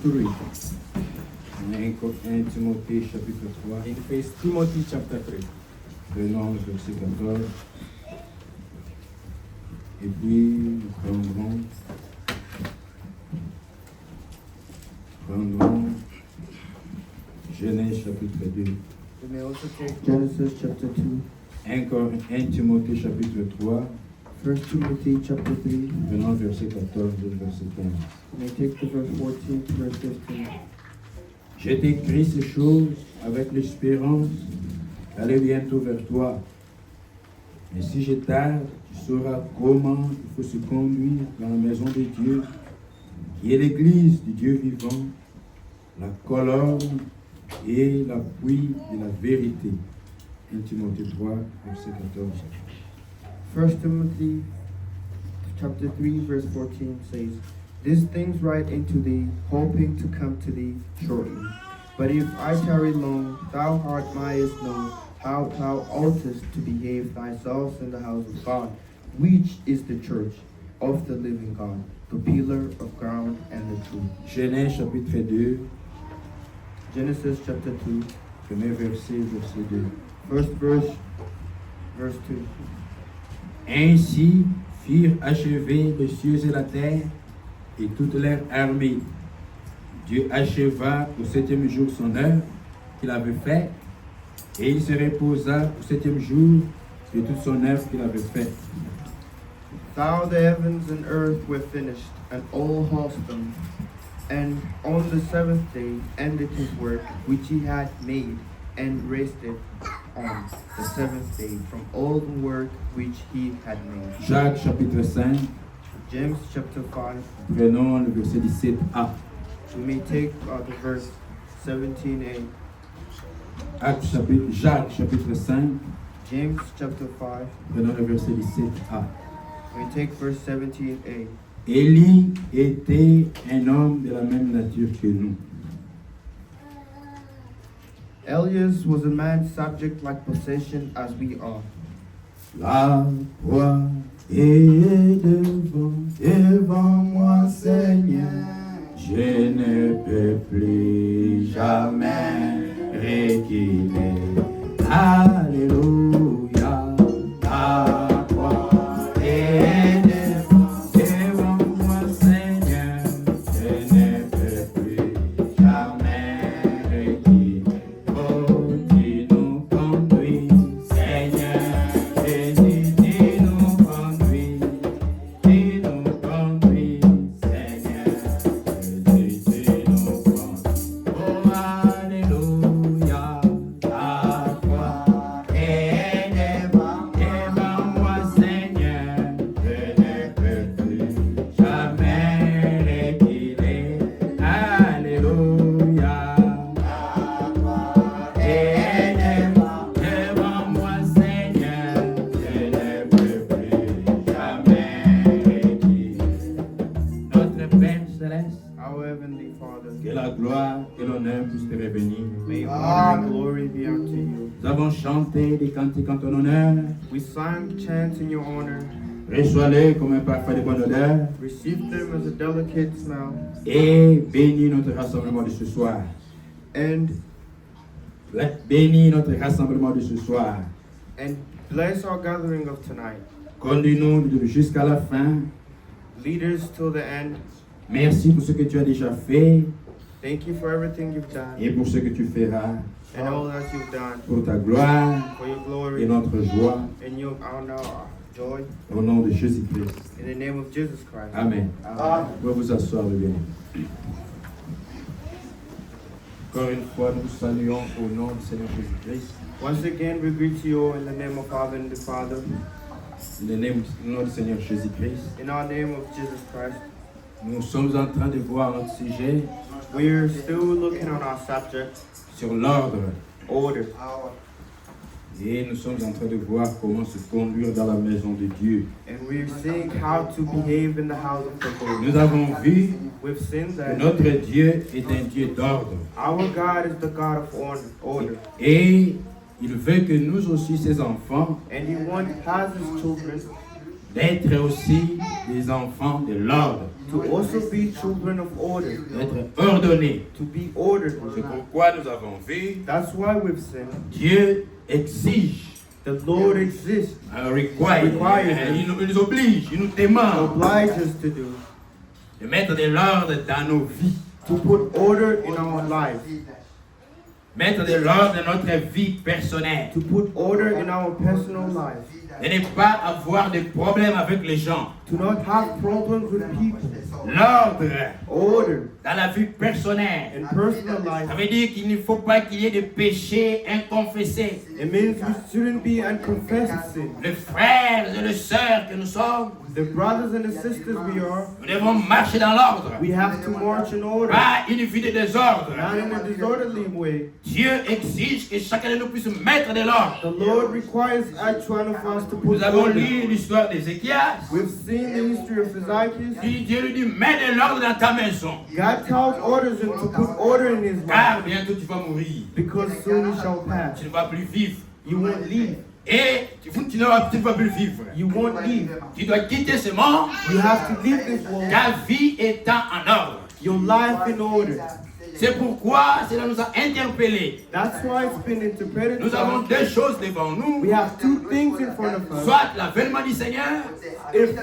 to read. 1 Timothée chapitre 3. In 1 Timothy chapter 3. Prenons le verset 14. Et puis nous prendrons Genèse chapitre 2. We may also take Genesis chapter 2. 1 Timothée chapitre 3. 1 Timothy chapter 3. Prenons verset 14 et verset 15. We may take the verse 14 to verse 15. Je t'écris ces choses avec l'espérance d'aller bientôt vers toi. Mais si je tarde, tu sauras comment il faut se conduire dans la maison de Dieu, qui est l'église du Dieu vivant, la colonne et l'appui de la vérité. 1 Timothée 3, verset 14. 1 Timothy chapter 3 verse 14 says, These things write unto thee, hoping to come to thee shortly. But if I tarry long, thou art mayest know how thou oughtest to behave thyself in the house of God, which is the church of the living God, the pillar of ground and the truth. Genèse chapitre 2, Genesis chapter 2, premier verset, verset 2. first verse, verse 2. Ainsi firent achevés les cieux et la terre et toute leur armée. Dieu acheva au septième jour son œuvre qu'il avait faite, et il se reposa au septième jour de toute son œuvre qu'il avait faite. Thou the heavens and earth were finished, and all host them. And on the seventh day ended his work which he had made, and rested on the seventh day from all the work which he had made. Jacques chapitre 5, James chapter 5, prenons le verset 17a. we may take the verse 17a. Jacques chapitre 5, James chapter 5, prenons le verset 17a. we take verse 17a. Élie était un homme de la même nature que nous. Elias was a man subject like possession as we are. La croix est devant moi, Seigneur. Je ne peux plus jamais reculer. Alléluia. La croix est devant moi, Seigneur. Je ne peux plus jamais reculer. Oh, tu nous conduis, Seigneur. Jésus, tu nous conduis, Seigneur. Jésus, tu nous conduis. Oh, alléluia. La croix est devant moi, Seigneur. Je ne peux plus jamais reculer. Alléluia. La croix est devant moi, Seigneur. Je ne peux plus jamais reculer. Notre Père céleste, Our heavenly Father, que la gloire et l'honneur puissent te revenir. may honor and glory be unto you. Nous avons chanté des cantiques en ton honneur. We sang chants in your honor. Reçois-les comme un parfum de bonne odeur Receive them as a delicate smell, et bénis notre rassemblement de ce soir. and Bénis notre rassemblement de ce soir. bless our gathering of tonight. Conduis-nous jusqu'à la fin. Lead us till the end. Merci pour ce que tu as déjà fait Thank you for everything you've done et pour ce que tu feras and all that you've done pour ta gloire for your et glory notre joie. and your honor, our joy. Au nom de Jésus-Christ. In the name of Jesus Christ. Amen. Amen. Vous pouvez vous asseoir bien. Encore une fois, nous saluons au nom du Seigneur Jésus-Christ. Once again, we greet you in the name of our Heavenly Father, Au nom du Seigneur Jésus-Christ. in our name of Jesus Christ. Nous sommes en train de voir notre sujet We're still looking on our subject, sur l'ordre. order. Et nous sommes en train de voir comment se conduire dans la maison de Dieu. And we're seeing how to behave in the house of the Lord. Nous avons vu We've seen que that notre Dieu est un Dieu d'ordre. our God is the God of order. Et il veut que nous aussi, ses enfants, And He has His children d'être aussi des enfants de l'ordre. to also be children of order, d'être ordonnés. to be ordered. C'est pourquoi nous avons vu, That's why we've sinned. Dieu exige, The Lord exists, il nous oblige, il nous demande obliges us to do, de mettre de l'ordre dans nos vies, to put order in our lives, mettre de l'ordre dans notre vie personnelle, to put order in our personal lives, de ne pas avoir de problèmes avec les gens. to not have problems with people. L'ordre Order dans la vie personnelle, in personal life. ça veut dire qu'il ne faut pas qu'il y ait de péchés inconfessés. It means we shouldn't be unconfessed sin. Les frères et les sœurs que nous sommes, The brothers and the sisters we are, nous devons marcher dans l'ordre, we have to march in order, pas une vie de désordre. not in a disorderly way. Dieu exige que chacun de nous puisse mettre de l'ordre. The Lord requires each one of us to put Nous avons order. lu l'histoire d'Ézéchias. We've seen the history of Ezekiel. Dieu lui dit, mets de l'ordre dans ta maison, God tells orders him to put order in his life car bientôt tu vas mourir. because soon he shall pass. Tu ne vas plus vivre. You won't leave. Et tu ne vas plus vivre. You won't leave. Tu dois quitter ce monde, You have to leave this world. ta vie étant en ordre. Your life in order. C'est pourquoi cela nous a interpellés. That's why it's been interpreted. Nous avons deux choses devant nous. We have two things in front of us. Soit l'avènement du Seigneur, If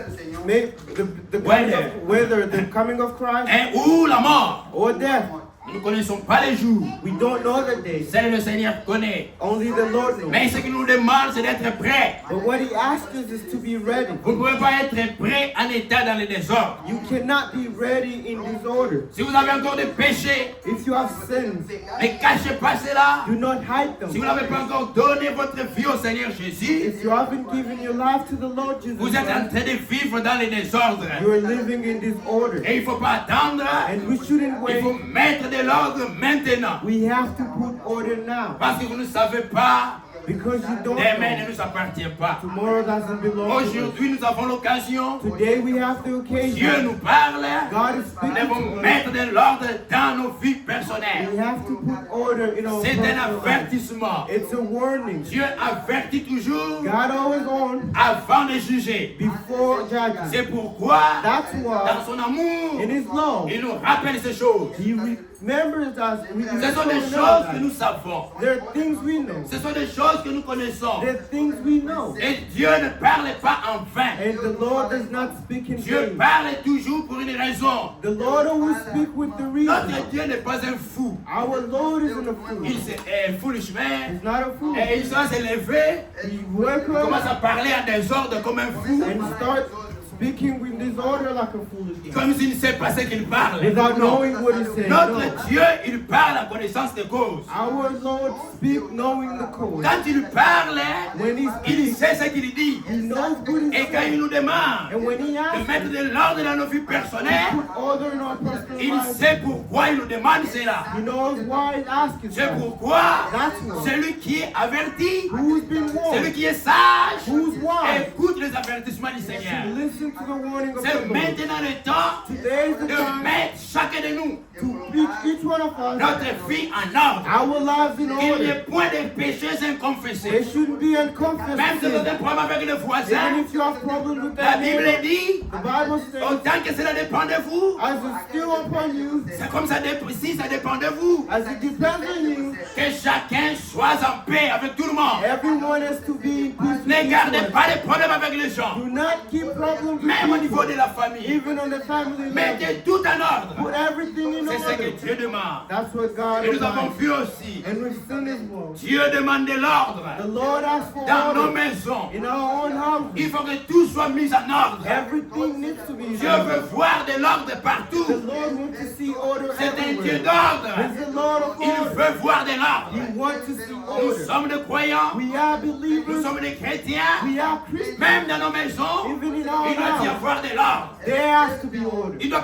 the coming of, whether the coming of Christ ou la mort. or death, Nous ne connaissons pas les jours. we don't know the day. Seul le Seigneur connaît. Only the Lord knows. Mais ce qu'il nous demande, c'est d'être prêt. But what he asks us is to be ready. Vous ne pouvez pas être prêt en état dans le désordre. You cannot be ready in disorder. Si vous avez encore des péchés, If you have sins, ne cachez pas cela. do not hide them. Si vous n'avez pas encore donné votre vie au Seigneur Jésus, If you haven't given your life to the Lord Jesus vous êtes en Christ, train de vivre dans le désordre. you are living in disorder. Et il ne faut pas attendre. And we shouldn't Il faut wait. mettre de l'ordre maintenant. We have to put order now. Parce que vous ne savez pas, Because you don't demain ne know. nous appartient pas. Tomorrow doesn't belong to us. Aujourd'hui, nous avons l'occasion. Today we have the Dieu occasion. nous parle. God is Nous speaking devons to us. mettre de l'ordre dans nos vies personnelles. We have to put order in our C'est un personal life. avertissement. It's a warning. Dieu avertit toujours God always on avant de juger. before judging. C'est pourquoi, That's dans why son amour, in His love, il nous rappelle ces choses. He remembers us. Ce sont des choses que nous savons. There are things we know. Ce sont des choses que nous connaissons. There are things we know. Et Dieu ne parle pas en vain. And the Lord does not speak in Dieu vain. parle toujours pour une raison. The Lord always speaks with the reason. Notre Dieu n'est pas un fou. Our Lord isn't a fool. Il est foolish man. He's not a fool. Et il s'est levé. He woke Il commence up à parler en désordre comme un fou. and starts speaking with disorder like a foolish man, Comme s'il ne sait pas ce qu'il parle. without Non. knowing what he's saying. Notre No. Dieu, il parle en connaissance de cause. Our Lord speaks knowing the cause. Quand il parle, When he il speaks, sait ce qu'il dit. he knows what he's Et quand il saying. nous demande And when he de asks, mettre de l'ordre dans nos vies personnelles, put order in our personal il lives, sait pourquoi il nous demande cela. he knows why he's asking. C'est us. pourquoi That's why. celui qui est averti, Who's been celui warned? qui est sage, Who's wise? écoute les avertissements du Seigneur. Listen to the warning of the C'est Lord. maintenant le temps Today is the de time mettre chacun de nous to teach each one of us notre vie en ordre. our lives in Il n'y order. a point de péchés There inconfessés. shouldn't be unconfessed Même si vous sin. avez un problème avec le Even voisin, if you have problems with la that Bible neighbor, dit, the Bible says, autant que cela dépend de vous, as it's still upon you, c'est comme ça, si ça dépend de vous, as it depends on you, que chacun soit en paix avec tout le monde. everyone has to be in peace with Ne each gardez one. pas de problème avec les gens, Do not keep problems with même au niveau people, de la famille. even on the family level. Mettez tout en ordre. Put everything in C'est ce order. que Dieu demande. That's what God Et nous avons wants. vu aussi, And we've seen as well. Dieu demande de l'ordre The Lord asks for dans nos order maisons. in our own house. Il faut que tout soit mis en ordre. Everything needs to be in Dieu order. veut voir de l'ordre The partout. Lord wants to see order C'est un Dieu everywhere. d'ordre. He's the Lord of Il order. veut voir de l'ordre. He wants to see Nous order. sommes des croyants, We are nous believers. sommes des chrétiens. We are Christians. Même dans nos maisons, Even in il our doit y house, avoir de l'ordre. there has to be order. Il ne faut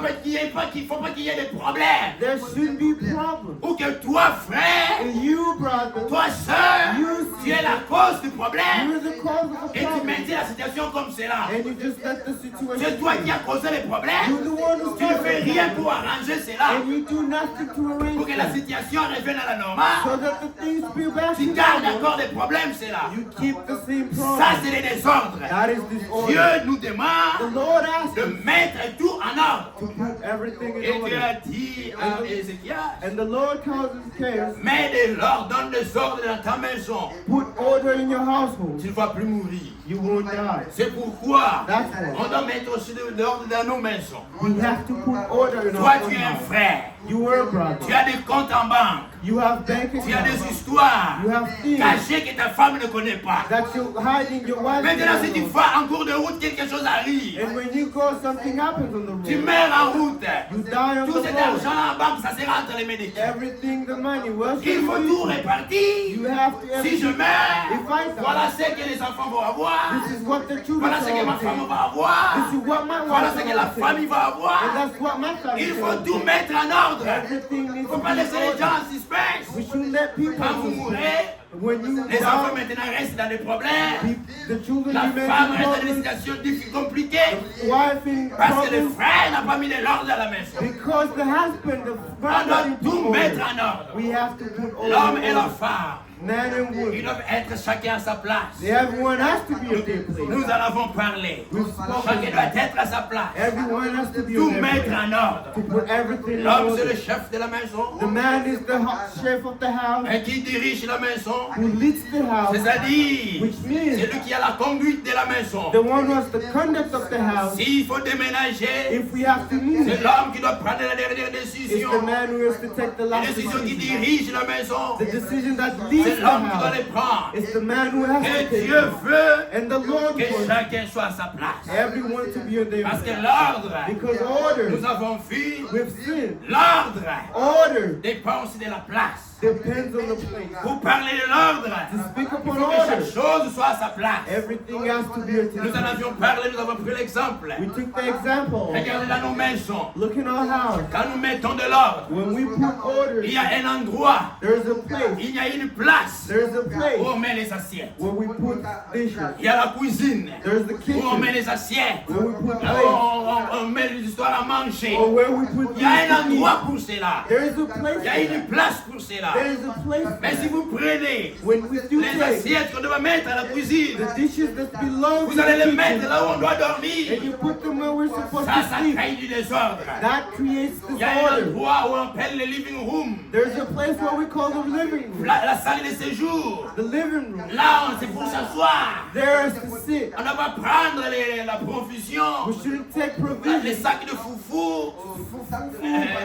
pas qu'il y ait des problèmes. There should be problems. Ou que toi, frère, And you, brother, toi, sœur, You, tu es la cause du problème. you're the cause of the Et tu problem. maintiens la situation comme cela. and you just let the situation C'est toi qui be. as causé les problèmes. You're the one who Tu ne started fais the rien problem. pour arranger cela. And you do nothing to Pour arrange que la it. situation revienne à la So normale. that the things be back Tu to gardes normal. encore des problèmes, c'est là. You keep the same Ça, problem. c'est les désordres. That is disorder. Dieu nous The demande Lord asked de us mettre tout en ordre. to put everything Et in Dieu order. a dit à Ézéchias, And the Lord tells Ezekiel, mets de l'ordre, donne des ordres dans ta maison. put order in your household. Tu ne vas plus mourir. You won't die. C'est pourquoi That's on why. doit mettre aussi de l'ordre dans nos maisons. We have to put order in Toi, our tu own es un house. frère. You are a Tu brother. as des comptes en banque. You have bank Tu as des accounts. histoires You have things cachées que ta femme ne connaît pas. that you hide in your wife. Maintenant, si tu fois en cours de route, quelque chose arrive. And when you go, something happens on the Tu road. meurs en route. You die on Tout the cet road. argent en banque, ça sera entre les médicaments. Everything, the money, well, Il faut tout répartir. you have to. Si je meurs, If I die, voilà ce que les enfants vont avoir. this is what the children Voilà ce que ma femme will va avoir. This is what my Voilà wife ce que will la take. famille va And avoir. that's what my family Il faut will tout take. mettre en ordre. Everything Il ne needs faut to pas be laisser les ordered. gens en suspense. We shouldn't let people Quand vous mourrez, when you les enfants die, maintenant restent dans des problèmes. the children La remain femme in reste dans des problems, situations compliquées. wife in Parce que le problems, frère n'a pas mis de l'ordre à la maison. because the husband, the On father, doit didn't tout put mettre order. en ordre. We have to put L'homme et la order. femme, Man and ils woman. doivent être chacun à sa place. Everyone has to be at their place. Nous en avons parlé. We've spoken Chacun doit être à sa place. Everyone has to be Tout at their mettre place. en ordre. To put everything in L'homme, c'est order. le chef de la maison. The man is the chef of the house Et qui dirige la maison. who leads the house, C'est-à-dire, which c'est means lui qui a la conduite de la maison. the one who has the conduct of the house. S'il faut déménager, If we have to move, c'est l'homme qui doit prendre la dernière it's décision. the man who has to take the La last décision qui decision. dirige la maison. The decision that C'est leads the l'homme qui doit house. les prendre. It's the man who has Et to take Dieu it. veut And the Lord que wants chacun soit à sa place. everyone to be in their Parce que place. l'ordre, Because order, nous avons vu, we've seen, l'ordre order dépend aussi de la place. depends on the place. Pour parler de l'ordre, To speak il upon faut que chaque order, chose soit à sa place. everything has to be at Nous its en place. avions parlé, nous avons pris l'exemple. We took the example. Regardez dans nos maisons, Look in our house. quand nous mettons de l'ordre, When we put order, il y a un endroit, there's a place. il y a une place There's a où place on met les assiettes. where we put dishes. Il y a la cuisine There's the où on met kitchen les assiettes. where we put Là où plates. on met les histoires à manger. Or where we put Il y a un things to eat. endroit pour cela. There is a place. Il y a une place pour cela. There is a place. Mais si vous prenez When we do les place, assiettes qu'on doit mettre à la cuisine, the dishes that belong to vous allez the les mettre kitchen, là où on doit and dormir. you put them where we're supposed Ça, to ça sleep, crée du désordre. that creates Il y a un disorder. endroit où on appelle le living room. There's a place where we call the living room. La salle de séjour. The living room. Là, c'est pour s'asseoir. There is to sit. On ne va pas prendre la profusion, We shouldn't take les provisions. sacs de foufou,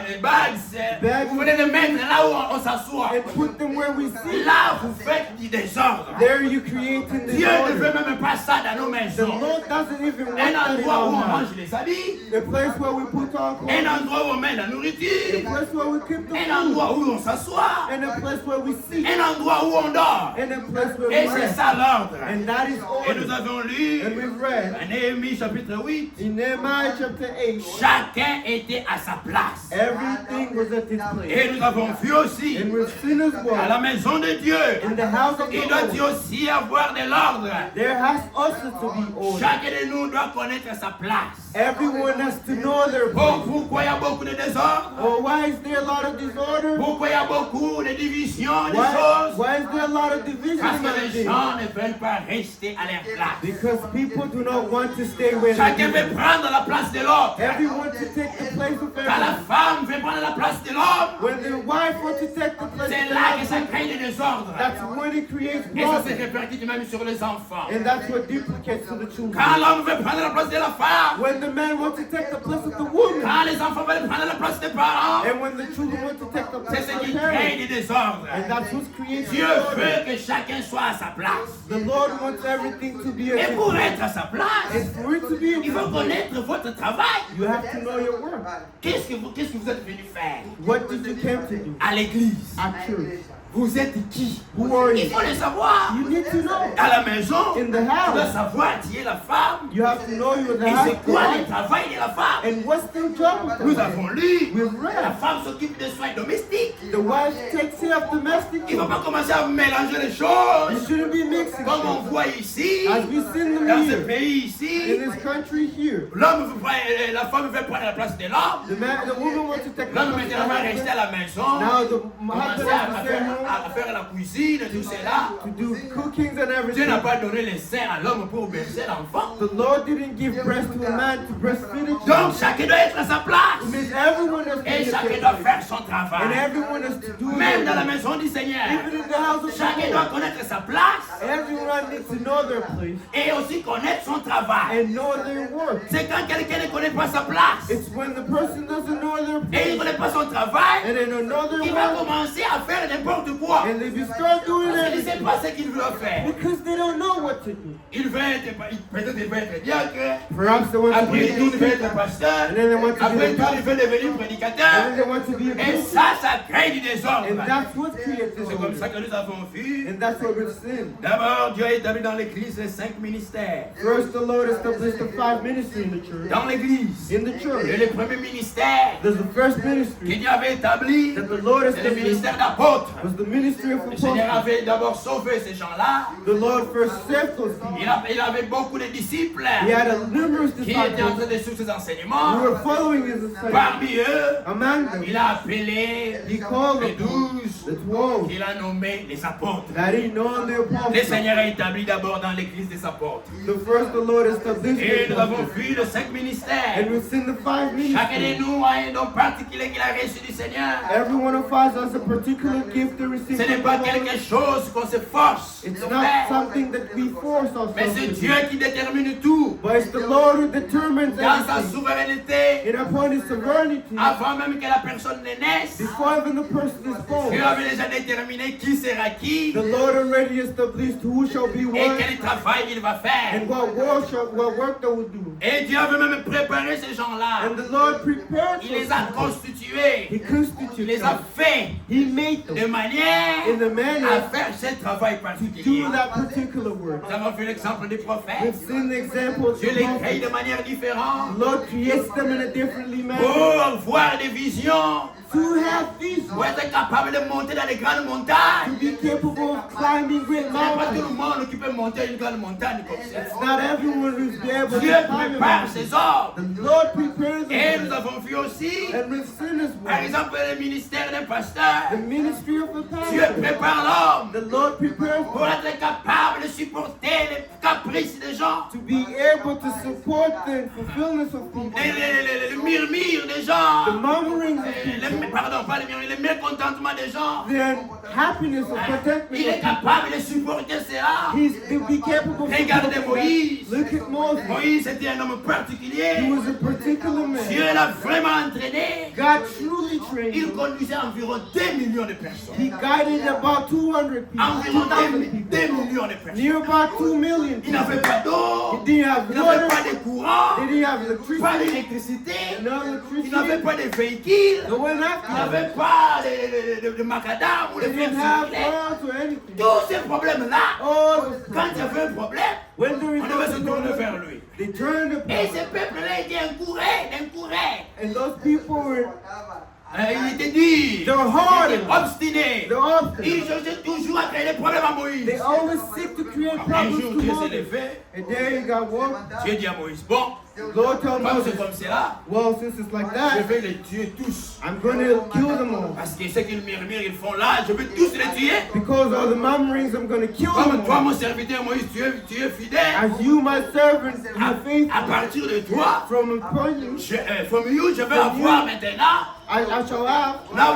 les bags. Bags. Vous venez les mettre là où on s'assoit. And put them where we sit. Là, vous faites du désordre. There you create in Dieu ne veut disorder. même pas ça dans nos The maisons. Lord doesn't even want Un that in endroit où our on house. mange les habits, The place where we put our un clothes. endroit où on met la The nourriture, place where we keep the un food. endroit où on s'assoit, And a place where we sit. un endroit où on dort. And a place where Et we c'est rest. ça l'ordre. And that is Et nous order. avons lu And we've read à Néhémie chapitre 8, in Nehemiah chapter 8, chacun était à sa place. everything was at its place. Et nous avons vu aussi And we've seen as à la well maison de Dieu, in the house of il the doit Lord, aussi avoir de l'ordre. there has also to be order. Chacun de nous doit connaître sa place. Everyone has to know their Oh, place. pourquoi il y a beaucoup de désordre? Oh, why is there a lot of disorder? Pourquoi il y a beaucoup de divisions, de Why, choses? why is there a lot of division Parce que among les things? gens ne veulent pas rester à leur place. Because people do not want to stay where Chacun they veut prendre la place de l'autre. Everyone to take the place of Quand la everyone. femme veut prendre la place de l'homme, When the wife wants to take the place c'est of là que the ça husband, crée des désordres. that's when it creates Et ça se problems. répercute même sur les enfants. And that's what duplicates to the children. Quand l'homme veut prendre la place de la femme, When the man wants to take the place of the woman, quand les enfants veulent prendre la place des parents, and when the children want to take the c'est place ce of qui the crée parents, des désordres. and that's what creates Dieu disorder. veut que chacun soit à sa place. The Lord wants everything to be Et at pour its être à sa place, place. And for it to be il faut at its place, connaître votre travail. you have to know your work. Qu'est-ce que vous êtes venu faire What did you come to do à l'église? at church? Vous êtes qui? Who are Il you? faut le savoir. You need to know. À la maison, In the tu dois house, savoir qui est la femme. you have to know you're the Et c'est house quoi le wife. travail de la femme? And what's the job of the Nous wife? avons lu. We've La read. femme s'occupe des soins domestiques. The wife takes care of domestic Il ne faut things. pas commencer à mélanger les You choses. shouldn't be mixing Comme on things. voit ici, As we see them dans ce here, pays in ici, this country here, la femme veut prendre la place de l'homme. the woman wants to take L'homme the maintenant va rester à la maison. Now the Commencer husband has to stay home à faire la cuisine, tout cela. to do cookings and Dieu n'a everything. pas donné les seins à l'homme pour bercer l'enfant. The Lord didn't give breast to a man to breastfeed a Donc child. chacun doit être à sa place. It means everyone has to Et be at chacun their doit place. faire son And travail. everyone has to do Même dans la their maison du Seigneur. Even in the house of Chacun the doit Lord. connaître sa place Everyone needs to know their place et aussi connaître son travail. and know their work. C'est quand quelqu'un ne connaît pas sa place It's when the person doesn't know their et il ne place connaît pas son travail, and they don't know their il va work commencer à faire n'importe quoi. and they start doing Parce qu'il ne sait everything pas ce qu'il veut faire. because they don't know what to do. Il veut être, peut-être il veut être diacre, Perhaps they want to be après a tout il veut être teacher, pasteur, and then they want to après be tout a il veut devenir and prédicateur. then they want to be a Et preacher. ça crée du désordre. And that's what creates C'est comme ça disorder. que nous avons vu. And that's what we've seen. D'abord, Dieu a établi dans l'Église les 5 ministères. First, the Lord established the 5 ministries in the church. Dans l'Église, In the et church, le premier ministère there's the first que ministry Dieu avait établi, that the Lord c'est le established ministère d'apôtre. was the ministry of Le Seigneur apostles. avait d'abord sauvé ces gens-là. The Lord first saved those people. Il avait beaucoup de disciples He had a numerous qui étaient en disciples train de suivre ses who enseignements. were following his assignment. Parmi eux, Among them, il a appelé he called les the 12 the 12 qu'il a nommés les apôtres. that he known the Le apostles. Seigneur a établi d'abord dans l'Église des apôtres. The first, the Lord established Et the nous avons apostles. vu les 5 ministères. And we've seen the 5 Chacun de ministries. nous a un don particulier qu'il a reçu du Seigneur. Every one of us has a particular gift to receive Ce n'est from pas the Lord. quelque chose qu'on se force de It's not faire. something that we force Mais ourselves c'est to Dieu do. qui détermine tout. But it's the Lord who determines Dans sa everything. souveraineté, And upon his sovereignty, avant même que la personne ne naisse, before even the person is Dieu born, avait déjà déterminé qui sera qui the Lord already established who shall be et what quel travail il va faire. and what work they will do. Et Dieu avait même préparé ces gens-là. And the Lord prepared Il those les a people. constitués. He Il constituted les a them. fait He made de them manière in the à manner faire ce travail to particulier. do that particular work. Nous avons vu l'exemple des We've prophètes. seen the example of Dieu the les crée prophets. de manière différente The Lord creates them in a differently manner pour voir des visions, to have vision, pour être capable de monter dans les grandes to montagnes. be capable of climbing great Ce n'est pas tout le mountains. monde qui peut monter une grande montagne comme ça. It's not everyone who's able Dieu to climb a prépare mountain. ses hommes. The Lord prepares Et nous them. avons vu aussi, And we've seen as par well, exemple, le ministère d'un the pasteur. ministry of the Dieu pastor. prépare l'homme The Lord prepares pour être capable de supporter les caprices des gens, to be able to support the fulfillment of people, les murmures des gens, the murmurings of people, pardon, pas les murmures, les mécontentements des gens. the happiness of Il contentment est of people. capable de supporter cela. To be capable of Regardez supporting Moïse. that. Look at Moses. Moïse était un homme He particulier. was a particular Dieu man. l'a vraiment entraîné. God truly trained Il him. conduisait environ 2 millions de personnes. He guided about 200 people, Environ 2,000 2 people, millions de personnes. near about 2 million Il n'avait people. pas d'eau. He didn't have Il n'avait pas water, de courant. they didn't have Pas electricity, d'électricité. no Il n'avait electricity, pas de véhicule. no one Il after. n'avait pas de macadam ou de They fer didn't have circulaire. cars or anything. Tous ces problèmes-là, All those quand il y avait un problème, when there is on devait se no tourner vers lui. they turned the Et ce peuple-là était encouré. and those people were Il était dur. They were hard. Il était obstiné. the obstacles. Il cherchait toujours à créer des problèmes à Moïse. They always seek to create Un problems jour, to Dieu s'est Moses. levé. And there he got woke. Dieu dit à Moïse, bon, Lord told comme Moses, c'est comme cela, well, since it's like je that, vais les tuer tous. I'm going to kill them all. Parce que ce qu'ils murmurent, ils font là, je vais tous les tuer. Because of the murmurings, I'm going to kill Comme them toi, all. mon serviteur Moïse, tu es fidèle. As you, my servant, À, are faithful. à partir de toi, From upon you, from you, je vais avoir maintenant I shall have là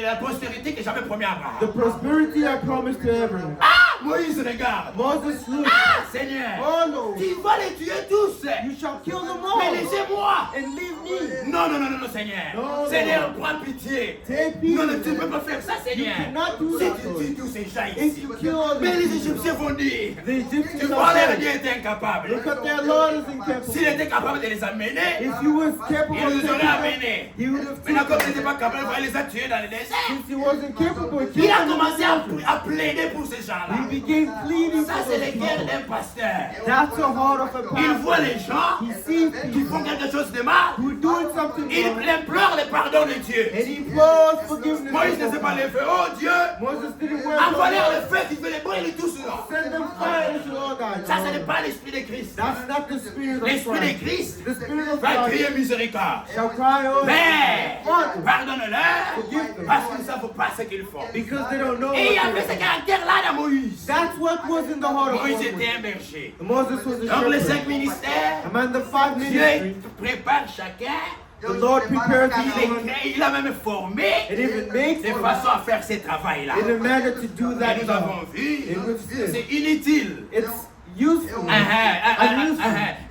la postérité que j'avais promis à the Abraham. prosperity I promised to everyone. Ah, Moïse, regarde. Moses looked, Ah, Seigneur, oh no, tu vas les tuer tous. you shall kill them Mais all laissez-moi. and leave me. Non, non, non, non, non, Seigneur. Non, Seigneur, non. prends pitié. Take Non, peace. non, tu ne peux pas faire ça, You Seigneur. cannot do Si that, tu Lord. tues tous ces gens If ici. you kill all Mais les these people, Égyptiens vont dire, the tu Egyptians vois, are leur saying, Dieu était incapable. because their Lord is incapable. S'il était capable de les amener, If he was capable il of nous taking aurait them, amenés. he would have Maintenant, comme il taken n'était them. pas capable, il les a tués dans le désert. Since he wasn't capable of Il killing a them, commencé à plaider pour ces gens-là. he began pleading Ça, for c'est those les guerres people. d'un pasteur. That's the heart of a Il voit pastor. les gens He sees qui people font quelque chose de mal. who are doing something Il wrong, implore le pardon de Dieu. and he implores forgiveness. Moïse ne sait pas les faire. Oh Dieu, Moses didn't wear envoie-leur clothes. le feu qui fait les brûler tous là. Send them fire, they should all die. Ça, ce n'est pas l'esprit de Christ. That's not the spirit of L'esprit de Christ. Christ The spirit of va Christ crier miséricorde. shall cry out, Mais, Father, pardonne-leur forgive them, parce qu'ils ne savent pas ce qu'ils font. because they don't know Et il y what avait they ce do. caractère-là dans Moïse. That's what was in the heart of Moïse Moses. était un berger. Moses was a Dans les shepherd. 5 ministères, Among the 5 Dieu ministries, prépare chacun. the Lord prepares Il each les one crée, il a même formé and even makes de them façon à faire ce travail-là. in a manner to do Et that nous job. avons vu, And we've seen c'est inutile. it's useful.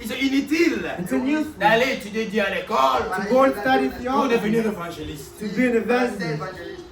C'est inutile It's unuseful d'aller étudier Dieu à l'école to go and study pour theology, devenir évangéliste. to be an evangelist.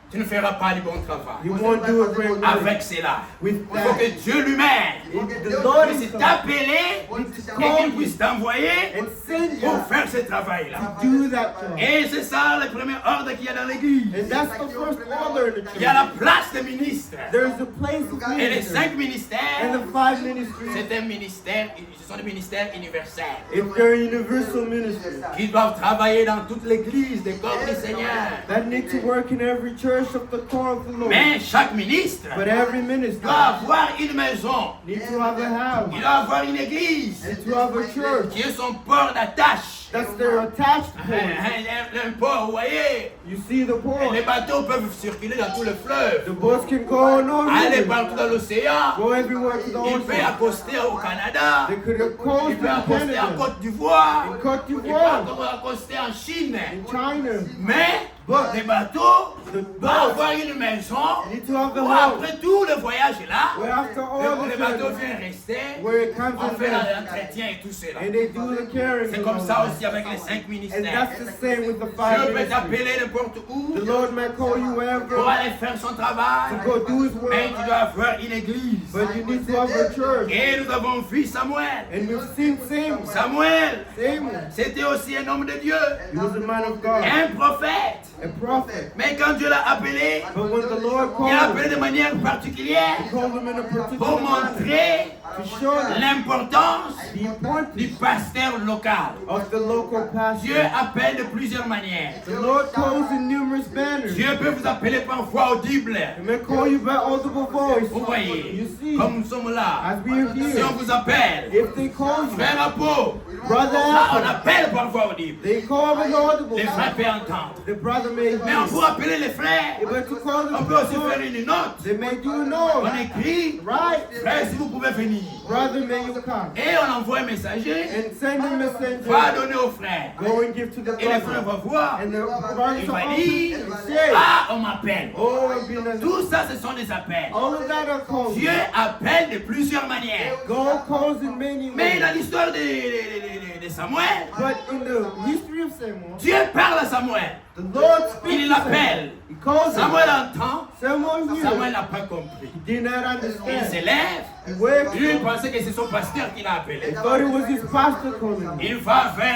Tu ne feras pas du bon travail You won't do a great work avec cela. with Il faut that. que Dieu lui-même The Lord puisse is come t'appeler et qu'il puisse t'envoyer and send pour you faire ce travail-là. to do that job. Et c'est ça le premier ordre qu'il y a dans l'église. And that's the first order in the Il y a la church. place des ministres. There's a place of Et les ministry 5 and ministères, the 5 ministries. c'est un ministère, ce sont des ministères universels. If they're universal ministries Qui doivent travailler dans toute l'église des corps du Seigneur. that need to work in every church of the core of the Lord. Mais chaque ministre But every ministry doit avoir une maison. needs to have a house Il doit avoir une église and to have a church. qui est son port d'attache. That's their attached point. Un port, vous voyez. You see the Les point. bateaux peuvent circuler dans tout le fleuve. The boats can go on all Aller rivers, partout dans l'océan. go everywhere to the Il peut ocean. accoster au Canada. They could have Il coasted peut in accoster en Canada, Côte d'Ivoire. in Côte Il peut d'Ivoire, accoster en Chine. in China. Mais les bateaux doivent avoir une maison You need to have the où house après tout le voyage est là. where after all Le the bateau journey, vient rester. where it comes On and fait goes, l'entretien et tout cela. and they do the caring. C'est and comme all ça that. aussi avec les 5 And ministères. that's the same with the Dieu 5 peut ministries. t'appeler n'importe où The Lord may call you pour wherever aller faire son travail. to go do His Mais work, tu dois avoir une église. but you need to have a church. Et nous avons vu Samuel. And we've seen Samuel. Samuel, Samuel, c'était aussi un homme de Dieu, he was a man of God, un prophète. a prophet. Mais quand Dieu l'a appelé, But when the Lord il l'a called appelé him, de manière particulière He called him in a particular pour manner montrer to show them l'importance the du importance pasteur local. of the local Dieu pastor. appelle de plusieurs manières. The Lord calls in numerous manners. Dieu peut vous appeler par voix audible. He may call you by audible voice. Vous voyez, You see, comme nous sommes là, as we are si on here, vous appelle, if they call you, frère Apo, brother là on Apple, appelle par voix audible. they call with audible Les frères voice. peuvent entendre. The brother may Mais on hear. peut appeler les frères. But to call On them peut aussi faire brother, une note. they may do a On note. écrit, Right? frère, si vous pouvez venir. Brother, may you come. Et on envoie un messager, And send a va messenger. donner aux frères. Go and give to the Et le frère brother. va voir. And the brother Il shall va open dire, and say, ah, on m'appelle. oh, I've been a... Tout ça, ce sont des appels. All of that are called. Dieu appelle de plusieurs manières. God calls in many Mais ways. dans l'histoire de Samuel, But in the history of Samuel, Dieu parle à Samuel. the Lord speaks Il to l'appelle. Samuel. He calls him. Samuel entend. Samuel hears. Samuel n'a pas compris. He did not Il understand. se lève. He wakes Lui, il up. pensait que c'est son pasteur qui l'a He appelé. thought it was his pastor calling him. Il va vers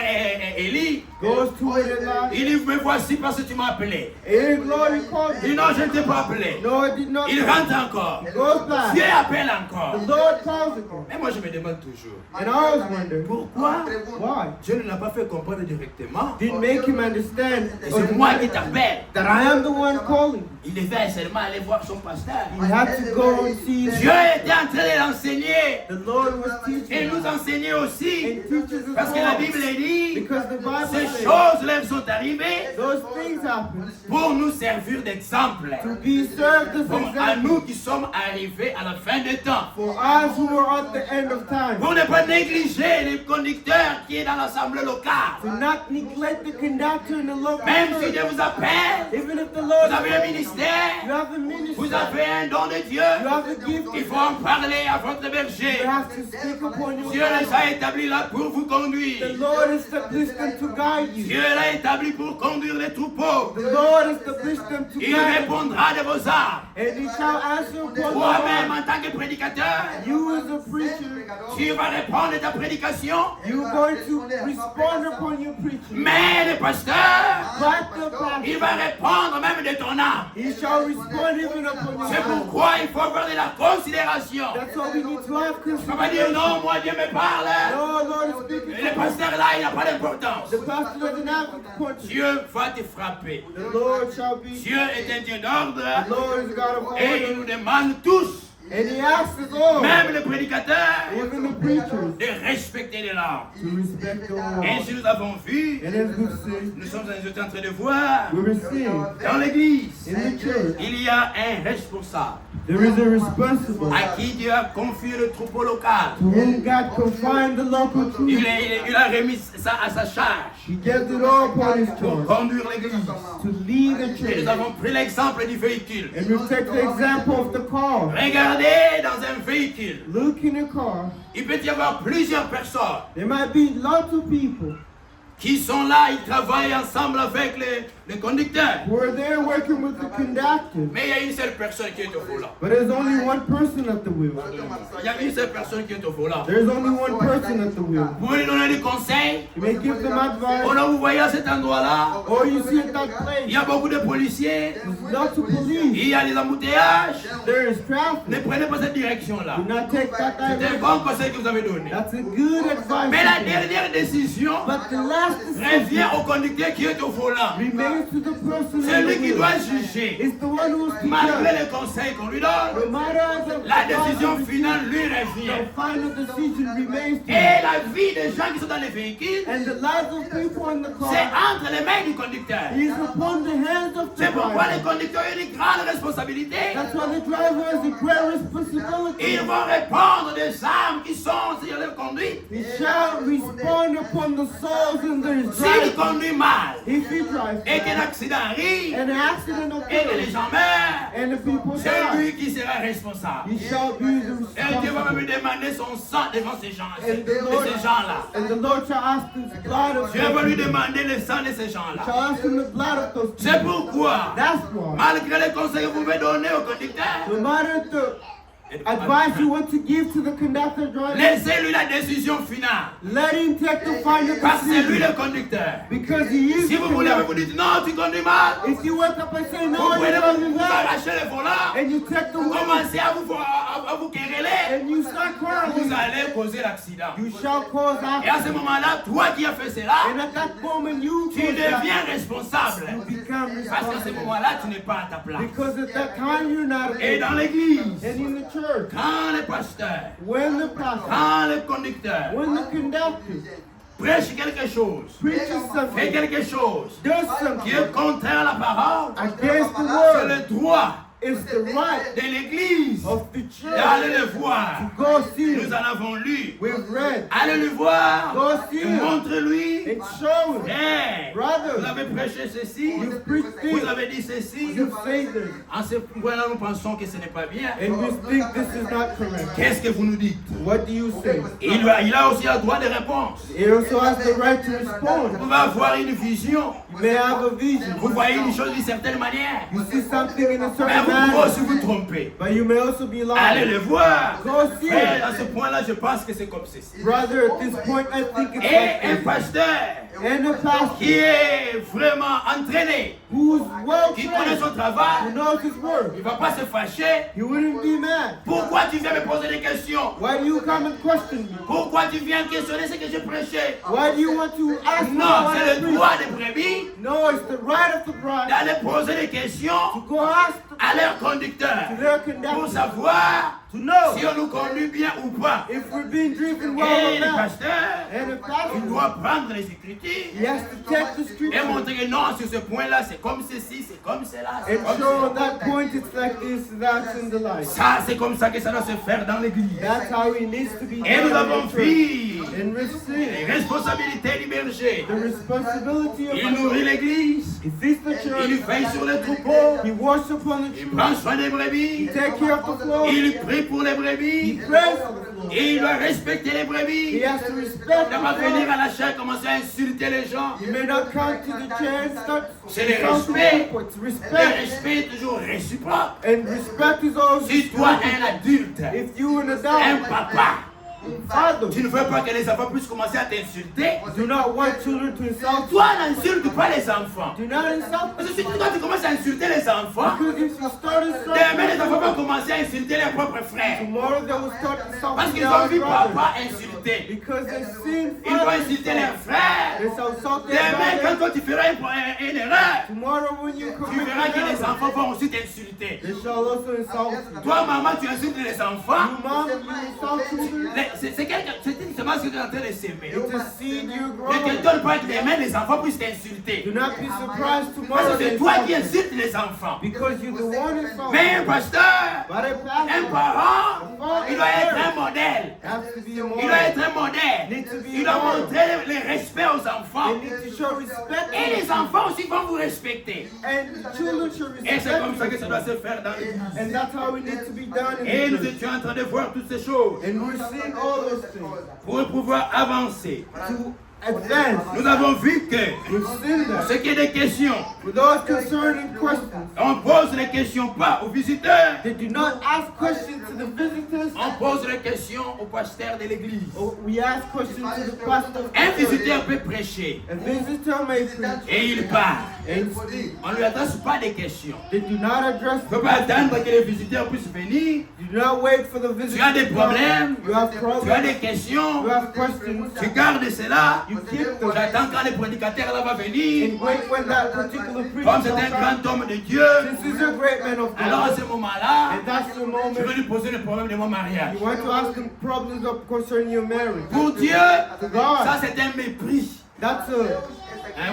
Élie. Goes to Eli. Il dit, me voici parce que tu m'as appelé. Hey, Lord, he called Il dit, him. non, je ne t'ai pas appelé. No, I did not. Il rentre encore. He goes Dieu back. appelle encore. The Lord calls him. Et moi, je me demande toujours, And I always wonder, pourquoi why? Dieu ne l'a pas fait comprendre directement? Didn't make him understand Et c'est moi qui t'appelle. that I am the one calling. Il devait seulement aller voir son pasteur. He had to go and see his Dieu était en train de l'enseigner. The Lord was Et teaching nous enseigner aussi. and teaches us Parce que la all. Bible dit, Because the Bible ces says choses-là sont arrivées those things happen pour nous servir d'exemple. to be served as Pour à example nous qui sommes arrivés à la fin des temps. for us who are at the end of time. Pour ne pas négliger les conducteurs qui est dans l'assemblée locale. To not neglect the conductor in the local Même si Dieu vous appelle, even if the vous Lord avez un calls you, ministère, you have a ministry, vous avez un don de Dieu, you have a gift, il faut en parler à votre you berger. have to speak upon your Dieu les a établis là pour vous conduire. The Lord established them to guide you. Dieu l'a établi pour conduire les troupeaux. The Lord established them to Il guide you. répondra de vos âmes. And he shall answer upon your Toi-même, heart. en tant que prédicateur, You as a preacher, tu vas répondre de ta prédication. you're going to respond upon your preaching. Mais le pasteur, But the pastor, il va répondre même de ton âme. he shall respond even upon your C'est heart. pourquoi il faut avoir de la considération. That's why we need to have On va dire consideration. non, moi Dieu me parle. No, Lord is speaking Et le to us. pasteur là, il n'a pas d'importance. The pastor doesn't have importance. Dieu va te frapper. The Lord shall be. Dieu est un Dieu d'ordre. The Lord is God of Et il order. nous demande tous, And he asks us all, même les prédicateurs, even the preachers, de respecter les normes. to respect the law. Et si nous avons vu, And as we've seen, nous sommes en train de voir, we receive dans l'église, in the church, il y a un responsable there is a responsible à qui Dieu a confié le troupeau local. to whom God confined the local truth. Il a remis ça à sa charge He gave it all upon his pour charge conduire l'église. to lead the Et nous church. avons pris l'exemple du véhicule. And we take the example of the car. Regardez dans un véhicule, Look in a car. il peut y avoir plusieurs personnes There might be lots of people qui sont là, ils travaillent ensemble avec le conducteur. who are there working with the conductor. Mais il y a une seule personne qui est au volant. But there's only one person at the wheel. Il y a une seule personne qui est au volant. There's only one person at the wheel. Vous pouvez lui donner des conseils. You may give them Oh advice, non, vous voyez à cet endroit-là, or you see at that il y place, a beaucoup de policiers, there's lots of police. il y a des embouteillages. There is Ne traffic. prenez pas cette direction-là. Do not take that C'est un direction. bon conseil que vous avez donné. That's a good advice. Mais la to take. dernière décision But the last revient decision au conducteur qui est au volant. remains to the person C'est at lui the qui wheel. doit juger. It's the one who's to Malgré judge. les conseils qu'on lui No donne, matter the la décision advice, finale lui the revient. final decision remains to Et you. la vie des gens qui sont dans les véhicules, And the lives of people in the c'est car entre les mains du conducteur. is upon the hands of the C'est pourquoi les driver. conducteurs ont une grande responsabilité. That's why the driver has a great responsibility. Ils vont répondre des âmes qui sont sur leur conduite. He shall respond upon the souls in their S'il driving. conduit mal If he drives et qu'un bad, accident arrive and an accident et que les occurs, gens meurent, and the people c'est die, lui qui sera responsable. he shall be the Et Dieu va responsible. même demander son sang devant ces gens, And de the Lord, ces gens-là. and the Lord shall ask the blood of Dieu va lui them. demander le sang de ces gens-là. Shall ask him the blood of those C'est people. pourquoi, That's why. malgré les conseils que vous pouvez donner au conducteur, No matter the advice you want to give to the conductor driver, laissez-lui la décision finale. let him take the final Parce que c'est lui decision. le conducteur. Because he is Si the vous voulez, vous conductor. dites non, tu conduis mal. If you wake up and say Vous no, prenez, you're vous driving vous bad, arrachez le volant. and you take the Vous wheel, commencez à vous quereller. and you start Vous quarreling, allez causer l'accident. you shall cause Et à accident. ce moment-là, toi qui as fait cela, And at that moment, you tu cause deviens accident. responsable. You become Parce qu'à ce responsible. moment-là, tu n'es pas à ta place. Because at that time, you're not Et dans and l'église, in the church, quand le pasteur, when the pastor, quand le conducteur when the conductor prêche quelque chose, preaches fait something, quelque chose does qui something est contraire à la parole, against the c'est word, le droit it's the right de l'église of the church d'aller le voir. to go see Nous him. en avons lu. We've read, Allez le voir. go see Et him, montre-lui. and show him. Hey, vous Brother, avez prêché ceci. you've preached Vous this, avez dit ceci. you've said this, En ce point-là, nous pensons que ce n'est pas bien. and we think this is not correct. Qu'est-ce que vous nous dites? What do you say? Il a aussi le droit de réponse. He also has the right to Vous respond. pouvez avoir une vision. You may have a vision. Vous voyez une chose d'une certaine manière. You see something in a Mais certain vous pouvez manner, aussi vous tromper. but you may also be Allez lying. le voir. Go see Frère, him. à ce point-là, je pense que c'est comme ceci. Brother, at this point, I think it's Et like un this. pasteur And a pastor qui est vraiment entraîné, who's well qui connaît trained, son who travail, knows his word, il ne va pas se fâcher. he wouldn't be mad. Pourquoi tu viens me poser des questions? Why do you come and question me? Pourquoi tu viens questionner ce que je prêchais? Why do you want to ask me Non, what I c'est le preach? droit des brebis No, it's the right of the bride d'aller poser des to questions go ask à leur conducteur to their pour conductor savoir to know si on nous conduit bien ou pas. if we're being driven Et well or le not. pasteur, And the il pastor, doit prendre les Écritures he has to take the et scripture montrer que non, sur ce point-là, c'est comme ceci, c'est comme cela. c'est and comme show on cela. that point it's like this, that's in the life. Ça, c'est comme ça que ça doit se faire dans l'église. That's how it needs to be Et nous done avons in church. vu And les receive responsabilités du berger. the responsibility of Il nourrit l'église, He feeds the il church, veille sur les troupeaux, he works upon the il church, prend soin des he brebis, takes care of the flock, il prie pour les he brebis, prays for the flock. et il doit respecter les He brebis. has to respect Il ne va pas the venir flock. à la chair commencer à insulter les gens. He may not come to the church, start C'est le insulting respect. people. It's Le respect. respect est toujours réciproque. And respect is always Si toi, un adulte, if you an un adult, papa, father, tu ne veux pas que les enfants puissent commencer à t'insulter, do not want children to insult you. toi n'insulte pas les enfants. Do not insult Parce them. que si toi tu commences à insulter les enfants, Because if you start demain les enfants vont insulting, commencer à insulter leurs propres frères. tomorrow they will start Parce insulting qu'ils ont vu their brothers. papa insulter. Because they've seen Ils vont fathers insulter leurs frères. they shall insult their Demain, brothers. quand tu feras une erreur, Tomorrow when you tu commit verras que les an error, enfants vont aussi t'insulter. they shall also insult you. Toi, maman, tu insultes les enfants. You mom, you insult children. C'est une semence que tu es en train de s'aimer. It's a seed you Ne grow. te donne pas que demain les enfants puissent t'insulter. Do not be surprised tomorrow Parce que they c'est toi qui insult you. insultes les enfants. Because you're the one insulting. Mais un pasteur, But a un pastor parent, il doit être un modèle. has to be a Il doit model. être un modèle. Il doit montrer le respect aux enfants. They need to show respect. Et les enfants aussi vont vous respecter. And the children should Et c'est comme ça respect que ça doit se faire dans l'église. you. And that's how it needs to be done in Et the nous church. étions en train de voir toutes ces choses And we're seeing all those things. pour pouvoir avancer. To advance, Nous avons vu que we've seen pour that. ce qui est des questions, For those concerning questions, on pose les questions pas aux visiteurs, they do not ask questions to the visitors. on pose les questions au pasteur de l'église. Oh, we ask questions to the pastor. Un visiteur peut prêcher A visitor may preach et il part. and speak. On ne lui adresse pas des questions. They do not address On ne peut pas attendre que les visiteurs puissent venir. Do not wait for the Tu visitor. as des to come. problèmes, You have tu as problems. des questions, You have questions. tu gardes cela. You keep them. J'attends quand le prédicateur là va venir. And wait when that particular preacher Comme c'est un shall come. grand homme de Dieu, This is a great man of alors à God. ce moment-là, And that's the je moment vais lui poser le problème de mon mariage. you want to ask him problems of concerning your marriage. Pour Dieu, To God, ça c'est un mépris. that's a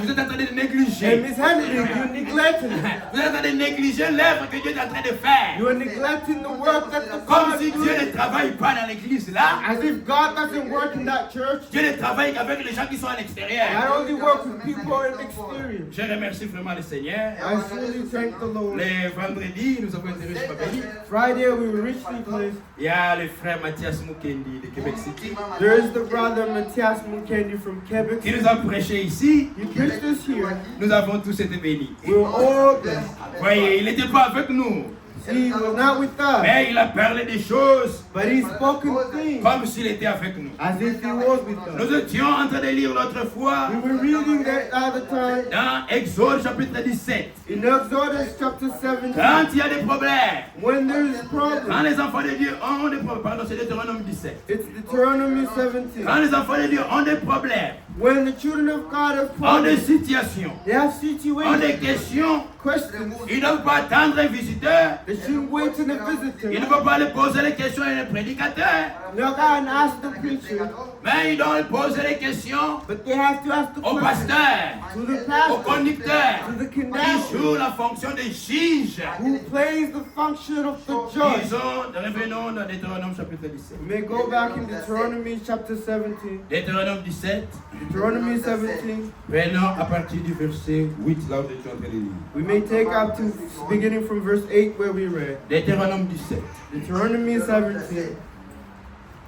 Vous êtes en train de négliger. mishandling. You're neglecting it. Vous êtes en train de négliger l'œuvre que Dieu est en train de faire. You're neglecting the work that the Comme God si is Dieu doing. ne travaille pas dans l'église là. As if God doesn't work in that church. Dieu ne travaille qu'avec les gens qui sont à l'extérieur. I only work with people in the exterior. Je remercie vraiment le Seigneur. I truly thank the Lord. Les vendredis, nous avons été riches Babeli. Friday we were richly blessed. Il y a le frère Mathias Mukendi de Québec City There is the brother Matthias Munkendi from Quebec. qui nous a prêché ici. He preached us here. Nous avons tous été bénis. We were all blessed. Voyez, il n'était pas avec nous, He was not with us, mais il a parlé des choses but he spoke things comme s'il était avec nous. as if he was with us. Nous étions en train de lire l'autre fois We were reading that other time dans Exode chapitre 17. in Exodus chapter 17. Quand il y a des problèmes, When there's quand problems, les enfants de Dieu ont des problèmes, pardon, c'est Deutéronome 17. it's Deuteronomy 17. Quand les enfants de Dieu ont des problèmes, When the children of God have ont des problems, situations, they have ont situations, des questions, questions. ils ne doivent pas attendre un visiteur. They shouldn't wait till the Ils ne visitor. peuvent pas aller poser les questions à un prédicateur, They'll go and ask the preacher, mais ils doivent poser les questions but they have to ask the au question pasteur, to the au pastor, conducteur, to the qui conductor, joue la fonction de juge. who plays the function of the judge. Disons, revenons dans Deutéronome chapitre 17. We may go back in Deuteronomy chapter 17. Deutéronome 17, Deuteronomy 17. prenons à partir du verset 8, là où nous étions en train de lire. We may take up to beginning from verse 8 where we read. Deutéronome 17, Deuteronomy 17,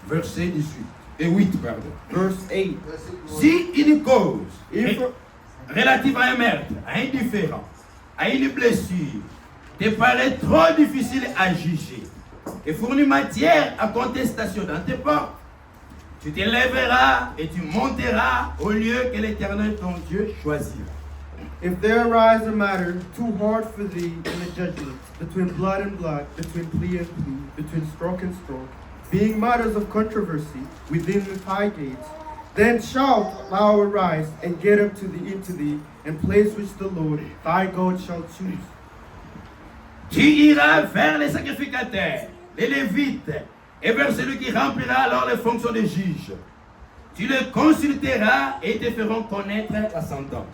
verset 18, et 8, pardon. verse 8. Si une cause If relative à un meurtre, à un différend, à une blessure, te paraît trop difficile à juger et fournit matière à contestation dans tes portes, tu te lèveras et tu monteras au lieu que l'Éternel ton Dieu choisira. if there arise a matter too hard for thee in the judgment, between blood and blood, between plea and plea, between stroke and stroke, being matters of controversy within the high gates, then shalt thou arise and get up to thee into thee, and place which the Lord thy God shall choose. Tu iras vers les sacrificateurs les Lévites, et vers celui qui remplira alors les fonctions de juge. Tu le consulteras et te feront connaître la sentence.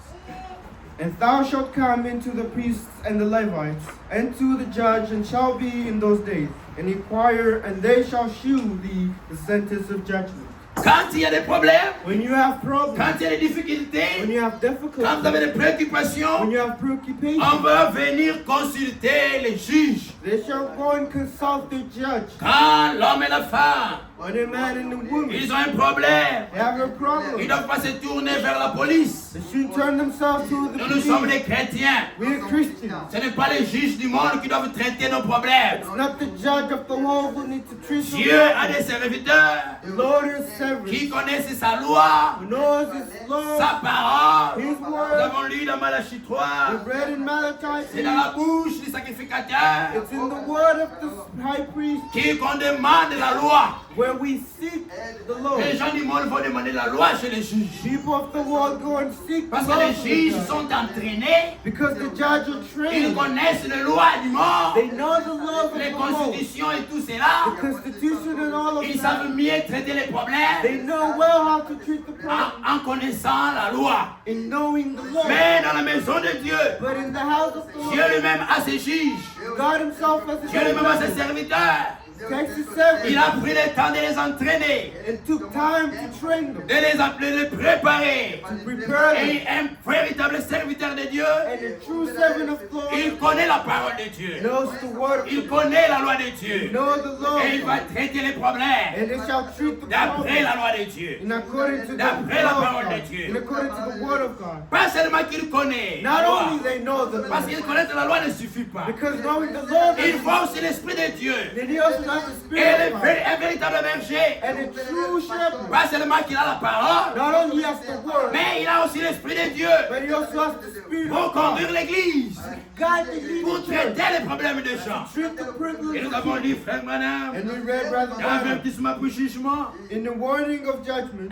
And thou shalt come into the priests and the Levites, and to the judge, and shall be in those days, and inquire, and they shall shew thee the sentence of judgment. Quand il y a des problèmes, When you have problems, quand il y a des when difficultés, you have quand vous difficulties, avez des préoccupations, when you have on preoccupations, va venir consulter les juges. they shall go and consult the judge. Quand l'homme et la femme, When a man and a woman ils ont un problème, they have a ils ne problem, doivent pas se tourner vers la police. they should turn themselves to the Nous sommes police. des chrétiens. We are Christians. Ce n'est pas les juges du monde qui doivent traiter nos problèmes. It's not the judge of the world who needs to treat Dieu them. a des serviteurs The Lord is servant, qui connaissent sa loi, who knows His law, sa parole. His Nous word. avons lu dans Malachie 3. We've read in Malachi C'est dans la bouche du sacrificateur it's in the word of the high priest qu'on demande la loi. where we seek the Lord. Les gens du monde vont demander la loi chez les juges. People of the world go and seek the Parce que Lord les for the juges judge. sont entraînés. Because the judge are Ils trained. connaissent les lois du monde. They know the law of Les the world. constitutions et tout cela. The Constitution and all of Ils that. savent mieux traiter les problèmes They know well how to treat the problem en connaissant la loi. in knowing the law. Mais dans la maison de Dieu, But in the house of the Dieu Lord, lui-même a ses juges. God Himself has His Dieu lui-même a ses own serviteurs. takes His Il servants a pris le temps de les entraîner, and took time to train them, de les préparer. to prepare them. Et un véritable serviteur de Dieu, And a true servant of God il connaît la parole de Dieu. knows the word of Il God, connaît la loi de Dieu. knows the law Et il of va God, traiter les problèmes and they shall treat the d'après problem la loi de Dieu. in according to the D'après la law of parole de God, Dieu. in according to the word of God. Pas seulement qu'il connaît la Not loi, only they know the law, parce qu'il connaît la loi ne suffit pas. because knowing the law, Il faut aussi l'Esprit de Dieu. then he also has the Et spirit of God. un véritable berger. And a true shepherd, Pas seulement qu'il a la parole, not only has the word, mais il a aussi l'Esprit de Dieu but he also has the spirit pour of God. conduire l'Église, God to lead pour the church, traiter les problèmes des gens. treat the Et privilege nous of avons people. dit, frère Branham, And we read Brother Branham, l'avertissement pour jugement. in the warning of judgment,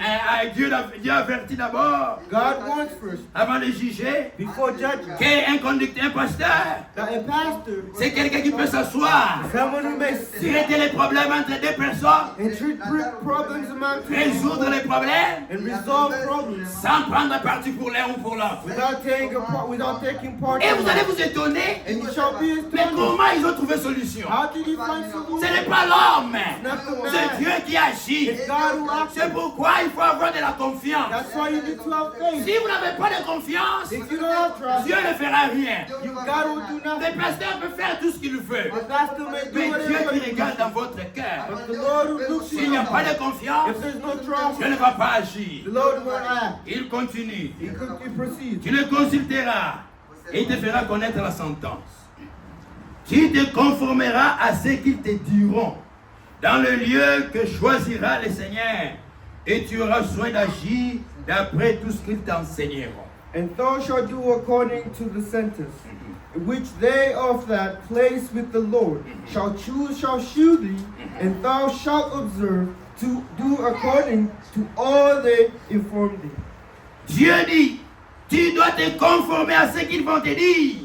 Dieu avertit d'abord, God warns first, avant de juger, before judgment, qu'un conducteur, un pasteur, that a pastor, c'est quelqu'un qui peut s'asseoir, someone who may sit traiter les problèmes entre deux personnes, and treat problems among two résoudre people les problèmes, and resolve problems sans prendre parti pour l'un ou pour l'autre. without taking part Et in vous allez it. vous étonner, And you shall be mais astonished. comment ils ont trouvé solution? How did he find Ce solution? n'est pas l'homme, Not the c'est man. Dieu qui agit. It's God who acts. C'est pourquoi il faut avoir de la confiance. That's why you need to have faith. Si vous n'avez pas de confiance, If you don't have trust, Dieu ne fera rien. God will do Le nothing. pasteur peut faire tout ce qu'il veut, The pastor may do mais Dieu whatever qui he regarde wants. dans votre cœur. But the Lord who looks S'il n'y a in pas you, de confiance, if there's no trust, Dieu ne va pas agir. the Lord won't act. Il continue. He proceeds. Tu le consulteras et il te fera connaître la sentence. Tu te conformeras à ce qu'ils te diront dans le lieu que choisira le Seigneur et tu auras soin d'agir d'après tout ce qu'ils t'enseigneront. And thou shalt do according to the sentence, which they of that place with the Lord shall shew thee, and thou shalt observe to do according to all they inform thee. Dieu dit, tu dois te conformer à ce qu'ils vont te dire.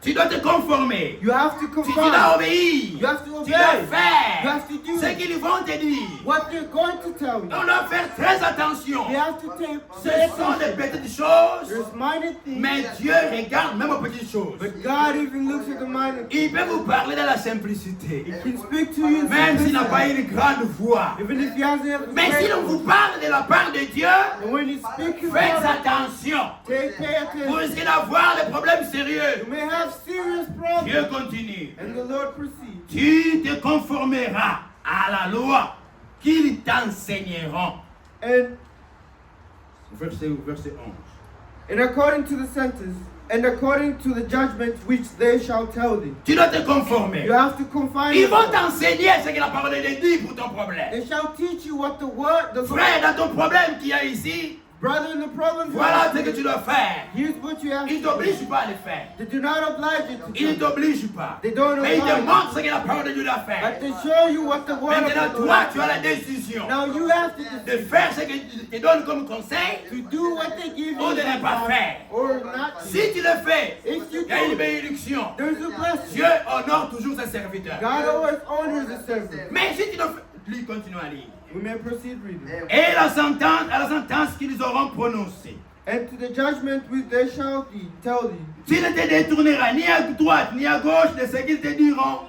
Tu dois te conformer. You have to Tu dois conform. obéir. You have to Tu obey. dois You faire have to do ce qu'ils vont te dire. what they're going to tell you. On doit faire très attention. You have to take Ce sont des petites choses, There's minor things, mais Dieu regarde même aux petites choses. but God even looks at the minor things. Il peut vous parler de la simplicité, He can speak to you in même s'il n'a pas simplicity, une grande voix. even if he hasn't Mais s'il vous parle de la part de Dieu, And when he speaks, faites attention. pay Vous attention. risquez d'avoir des problèmes You sérieux. may have serious problems. Dieu continue. And the Lord proceeds. Tu te conformeras à la loi qu'ils t'enseigneront. And Verset 11. according to the sentence, and according to the judgment which they shall tell thee. Tu dois te conformer. You have to confine Ils vont yourself. t'enseigner ce que la parole de Dieu dit pour ton problème. They shall teach you what the word, the Frère, dans ton problème qu'il y a ici, Brother, the problem Voilà ce que tu dois faire. here's what you have Il ne to do. t'oblige pas à le faire. They do not oblige you to Il ne do. t'oblige pas. They don't Mais il te oblige. montre ce que la parole de Dieu doit faire. But they show you what the word of Maintenant, the Lord toi, is. tu as la décision Now you have to de decide faire ce que tu te donnes comme conseil to do what they give ou you de ne pas faire. or not to. Si tu le fais, If you il y a une do, bénédiction. there's a blessing. Dieu honore toujours ses serviteurs. God always honors the servant. Mais si tu le fais, lui continue à lire. We may proceed reading. Et à la sentence qu'ils auront prononcée. And to the judgment which they shall tell thee, Tu ne te détourneras ni à droite ni à gauche de ce qu'ils te diront.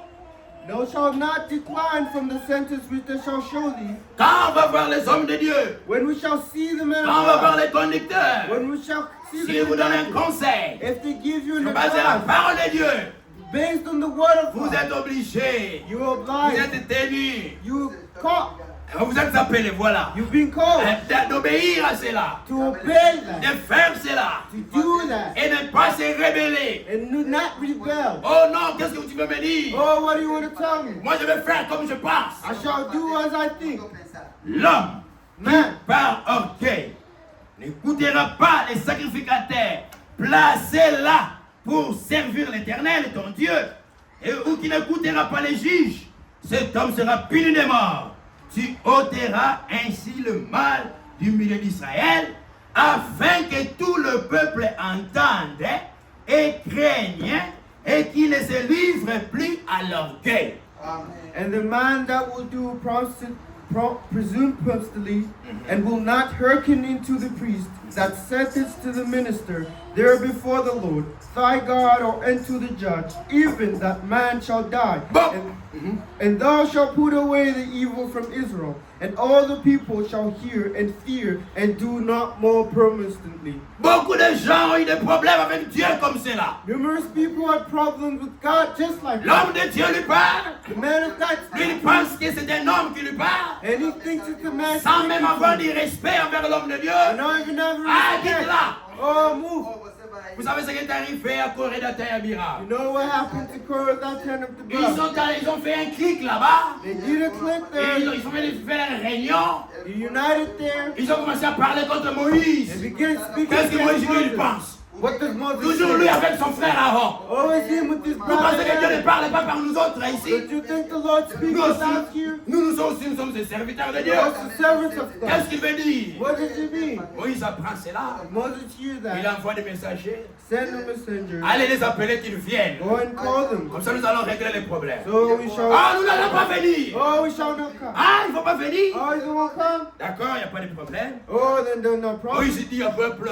thou shalt not decline from the sentence which they shall show thee. Quand on va voir les hommes de Dieu, When we shall see the man of quand on va voir God, les conducteurs, when we shall see s'ils the vous donnent un man, conseil, if they give you an sur base de la advice parole de Dieu, based on the word of vous God, êtes obligés, you vous oblige, êtes tenus, you call, vous êtes appelés, voilà, you've been called d'obéir à cela, to obey that, de faire cela, to do that, et ne pas se rébeller. and do not rebel. Oh non, qu'est-ce que tu veux me dire? Oh, what do you want to tell me? Moi je vais faire comme je pense. I shall do as I think. L'homme, Man, par orgueil, n'écoutera pas les sacrificateurs placés là pour servir l'Éternel, ton Dieu, et ou qui n'écoutera pas les juges, cet homme sera puni de mort. Tu ôteras ainsi le mal du milieu d'Israël, afin que tout le peuple entende et craigne, et qu'il ne se livre plus à l'orgueil. and the man that will do presumptuously and will not hearken unto the priest that sentence to the minister there before the Lord thy God or unto the judge, even that man shall die. And thou shalt put away the evil from Israel, and all the people shall hear and fear and do not more persistently. Beaucoup de gens ont eu des problèmes avec Dieu comme cela. Numerous people had problems with God just like that. L'homme de Dieu lui parle, The man of God lui il pense que c'est un homme qui lui parle, and he thinks it's a man sans même avoir du respect envers l'homme de Dieu. and not even have Ah, respect. dites-là. Oh, move. Vous savez ce qui est arrivé à Corée d'Atayabira? You know what happened to Korah that ten of the blood? Ils ont fait un clic là-bas. They did a click Et there. ils ont fait une réunion. They united there. Ils ont commencé à parler contre Moïse. They began speaking Qu'est-ce que Moïse against lui il Moses. pense? What does Moses Toujours lui say? avec son frère Aaron. Always him with his Vous pensez que Dieu brother. ne parle pas par nous autres ici? Don't you think the Lord speaks Nous us aussi, out here? nous sommes des serviteurs de Dieu. Us the servants of Qu'est-ce God. qu'il veut dire? What does it mean? Moïse apprend cela. Moses hears Il that. envoie des messagers. Send a messenger. Allez les appeler qu'ils viennent. Go and call them. Comme ça, nous allons régler les problèmes. So we shall. Ah, nous n'allons pas venir. Oh, we shall not come. Ah, il ne faut pas venir. Oh, you won't come? D'accord, il n'y a pas de problème. Oh, then there's no problem. Moïse dit au peuple,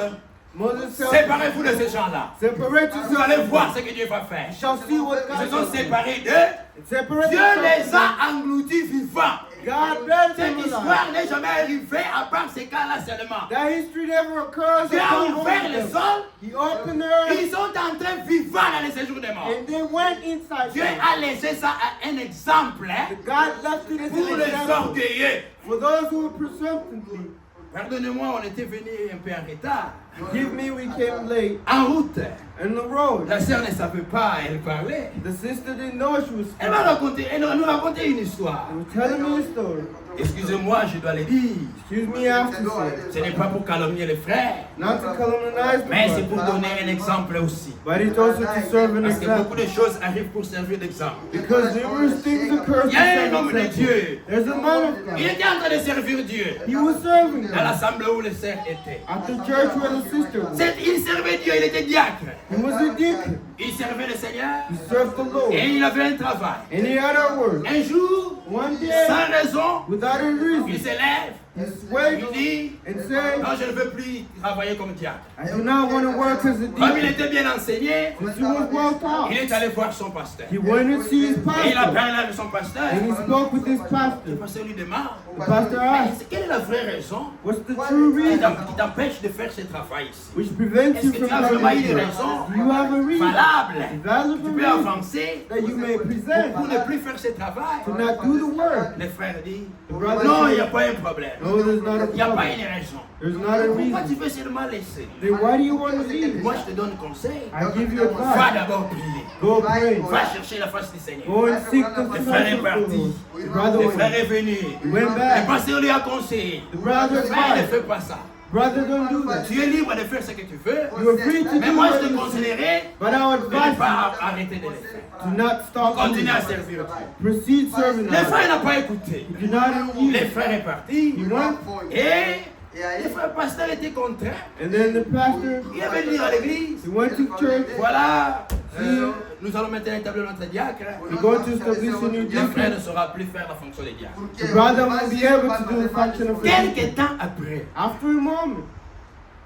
Moses said, séparez-vous de ces gens-là. separate Vous allez yourself. voir ce que Dieu va faire. You shall see what Ils se God sont will do. séparés d'eux. Separate Dieu yourself. les a engloutis vivants. God bless Cette them alive. histoire n'est jamais arrivée à part ces cas-là seulement. That history never occurs. Dieu a upon ouvert le them. sol. He opened the earth Ils sont entrés vivants dans les séjours des morts. and they went inside. Dieu them. a laissé ça à un exemple hein, God left it as pour an les example orgueilleux. for those who were presumptively. Pardonnez-moi, on était venu un peu en retard. Give me, we came late En route, in the road. la sœur ne savait pas, elle parlait. The sister didn't know she was Elle m'a raconté, elle nous racontait une histoire. She was telling me a story. Excusez-moi, je dois le dire. Excuse me, I have to say. Ce n'est pas pour calomnier les frères, Not to calumnize mais the c'est pour brother, donner un exemple aussi. but it's also to serve an Parce que beaucoup example. de choses arrivent pour servir d'exemple. Because numerous things occur to Il y a un serve homme de an example. Dieu. There's a man of Il God. était en train de servir Dieu He was serving dans them l'assemblée où les sœurs étaient. at the church where the sister was. Il servait Dieu, il était diacre. He was a deacon. Il servait le Seigneur He served the Lord. et il avait un travail. And he had a word. Un jour, One day, sans raison, without a il reason, se lève, he il swayed dit, and said, non, je ne veux plus travailler comme diacre. I do not want to work as a Comme il deacon. était bien enseigné, Since he was well taught, il est allé voir son pasteur. he went to see his Et il a pastor. parlé avec son pasteur. And he spoke with his Le pastor. pasteur lui demande, The pastor asked, quelle est la vraie raison what's the true reason qui t'empêche de faire ce travail ici? which prevents Est-ce you que from tu as vraiment coming une here? raison Do you have a reason? valable? Tu Valuable peux reason avancer that you may present pour ne plus faire ce travail. to not do the work? Le frère dit, The brother non, il n'y a said, pas un problème. no, there's not a Il n'y a pas problem. une raison. There's not a Pourquoi reason. tu veux seulement laisser? Then why do you want to leave? Moi, je te donne conseil. I give you Va advice. d'abord prier. Go pray. Va chercher la face du Seigneur. Go and seek the Le face frère est of the parti. Lord. The brother Le frère went. est venu. He went Le back. pasteur lui a conseillé. The brother Mais ne advised. fais pas ça. Brother, don't do that. Tu es libre de faire ce que tu veux. You are free to Mais do moi, what je te you conseillerais But I would de ne advise pas arrêter de le faire. you to not stop doing Continue à it. servir Dieu. Proceed serving Le frère God. n'a pas écouté. If you're not in Le need, frère est parti. he went, Et le frère pasteur était contraint. and then the pastor, Il avait venir à l'église. he went to church. Voilà. Nous allons maintenant établir notre diacre. We're going to establish a new Le frère ne deacon. saura plus faire la fonction de diacre. The brother will be able to do the function of a deacon. Quelque temps après, After a moment,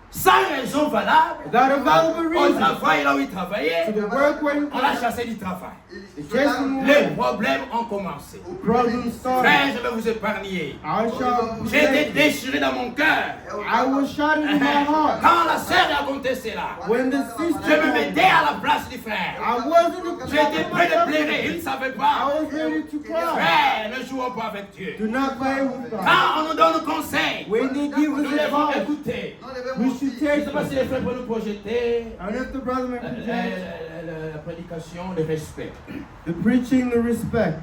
sans raison valable, without a valuable au reason, travail là où il to travaillait, the work where you on l'a chassé du travail. the chasing Les away, problèmes ont commencé. problems started. Frère, je vais vous épargner. I shall J'ai été protect you. déchiré dans mon cœur. I was shot in my heart. Quand la sœur racontait cela, When the je sister me mettais à la place du frère. I wasn't J'étais prêt de pleurer, il ne savait I pas. was ready to cry. Frère, ne jouons pas avec Dieu. Do not play with God. Quand on nous donne conseil, When they give nous us devons advice, écouter. we should Je ne take sais pas si les frères peuvent nous projeter and if the brother may present la prédication, le respect. the preaching, the respect.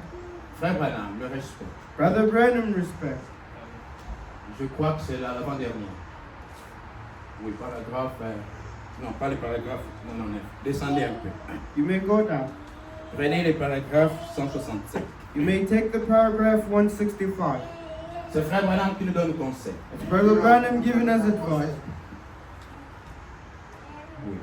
Frère Branham, le respect. Brother Branham, respect. Je crois que c'est l'avant-dernier. Oui, paragraphe. Non, pas le paragraphe. Non, descendez un peu. You may go down. Prenez le paragraphe 167. You may take the paragraph 165. C'est frère Branham qui nous donne conseil. It's Brother Branham giving us advice. Oui.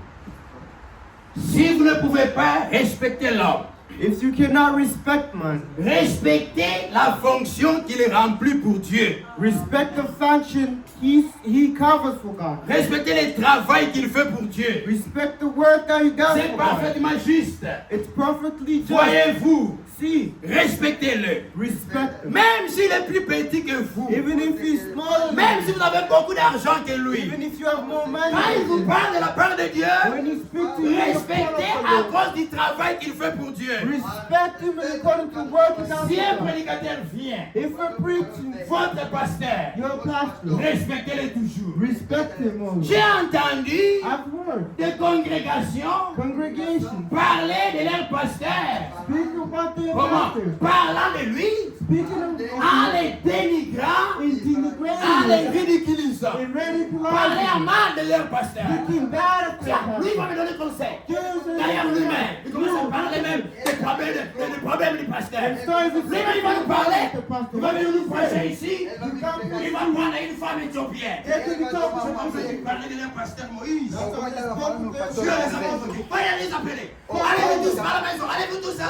Si vous ne pouvez pas respecter l'homme, If you cannot respect man, respectez la fonction qu'il remplit pour Dieu. respect the function he covers for God. Respectez le travail qu'il fait pour Dieu. Respect the work that he does C'est for God. parfaitement juste. It's perfectly just. Voyez-vous, See, respectez-le. respect him. Même s'il est plus petit que vous, Even if he's smaller, même si vous avez beaucoup d'argent que lui, even if you have more money, quand il vous parle de la part de Dieu, when you speak to him, respectez à cause du travail qu'il fait pour Dieu. respect him according to work he does Si un for God. prédicateur vient, If we're preaching, votre pasteur, your pastor, respectez-le toujours. respect him always. J'ai entendu I've heard des congrégations congregation parler de leur pasteur. speak about their Comment? pastor, Parlant de lui, speaking of en les dénigrant, in en les denigrating, ridiculisant. in Parler à ridiculizing, mal de leur pasteur. speaking bad of their Tiens, lui il va pastor. me donner conseil. Here's a- D'ailleurs lui-même, il commence à parler même des problèmes du pasteur. And so if it's- Lui-même il va nous parler. The pastor- Il va venir nous prêcher ici. You come to- Il va prendre une femme éthiopienne. Get to the top of Je the pense qu'il conversation. parlait de leur pasteur Moïse. So when it's spoken to them, Dieu les a convoqués. Allez les appeler. Allez-vous tous à la maison. Allez-vous tous à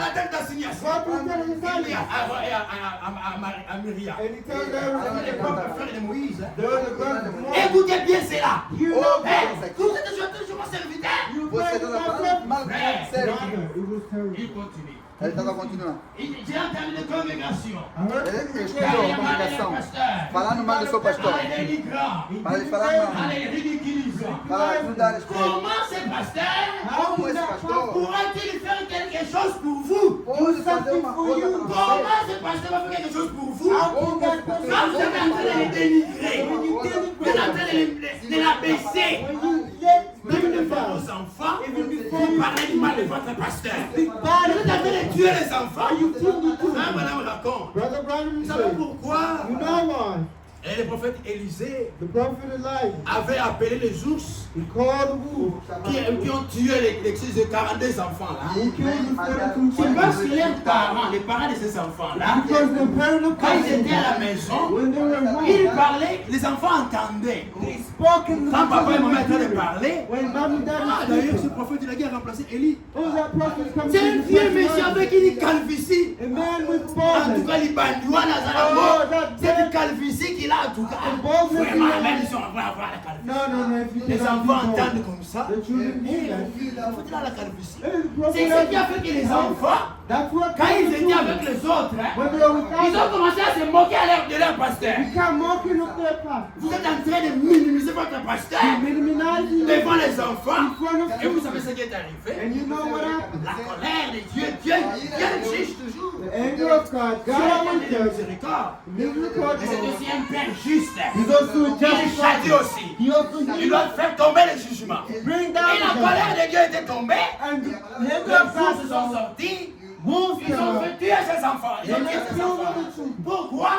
la tête d'assignation. God will tell his Il dit son, à Myriam. and he tells C'est everyone, les propres frères de Moïse. they're the brothers of Moses. Écoutez bien cela. You know Hey, that. vous êtes toujours mon serviteur. You pray to myself. Frère, Brother, it was terrible. il continue. Ele estava continuando. J'ai entendu des congrégations. I heard Ele people escutou say, a comunicação falando mal do seu pastor. Allez dénigrant. Para ele falar mal. Allez ridiculisant. Para ajudar as pessoas. Comment ce pasteur how Como is esse that pastor pourra-t-il faire quelque chose pour vous? pode fazer uma coisa para você? Comment ce pasteur va faire quelque chose pour vous? How can that person Quand vous êtes en train de les dénigrer, when you vous êtes en denigrate, train de l'abaisser, when you let même people devant down, vos enfants, even before vous you parlez du mal de votre pasteur. speak Vous bad êtes en train de tuer les enfants. you think you do. Hein, madame raconte. Brother Branham Vous savez said, pourquoi? you know why? Et le prophète Élisée The prophet Elijah, avait appelé les ours he called the wolf, qui ont tué les 42 enfants là. who killed the 42 C'est parce children. que les parents de ces enfants là, Because the parent of quand ils étaient à la Christ, maison, when they were ils home, parlaient, les enfants entendaient. they spoke in the Quand papa et maman étaient en train de children. parler, When mom and dad ah was d'ailleurs ce speaking, prophète il a qui a remplacé Élie. oh, that prophet comes C'est un to vieux the monsieur avec une calvitie. a man with En tout baldness. cas, les bandouans dans la Oh, mort. that C'est une calvitie qu'il a en tout cas. Vraiment, même ils sont en train d'avoir la calvitie. No, if you Les cannot enfants be bald, entendent comme ça. the children Et hear il that. faut a la calvitie. Hey, the prophet C'est ce qui a fait que les enfants, That's what quand ils comes étaient to avec les autres, hein, when they are with ils ont God. commencé à se moquer de leur pasteur. You can't mocking of their past. Vous êtes en train de minimiser votre pasteur Minimizing devant it les enfants. in front of Et vous savez people. ce qui est arrivé? And you know what happened? La colère de Dieu, Dieu juge toujours. The anger of God. Dieu God est always de judges. miséricorde. Misericordia. Mais c'est aussi un Père juste. He's also a Il just châtie God. aussi. He also Il doit faire tomber les jugements. bring Et down la the colère de Dieu était tombée. and the anger Les of jours se God. sont sortis. wolves Ils came ont out. fait tuer ses enfants. Ils ont tué ses enfants. Why? Pourquoi?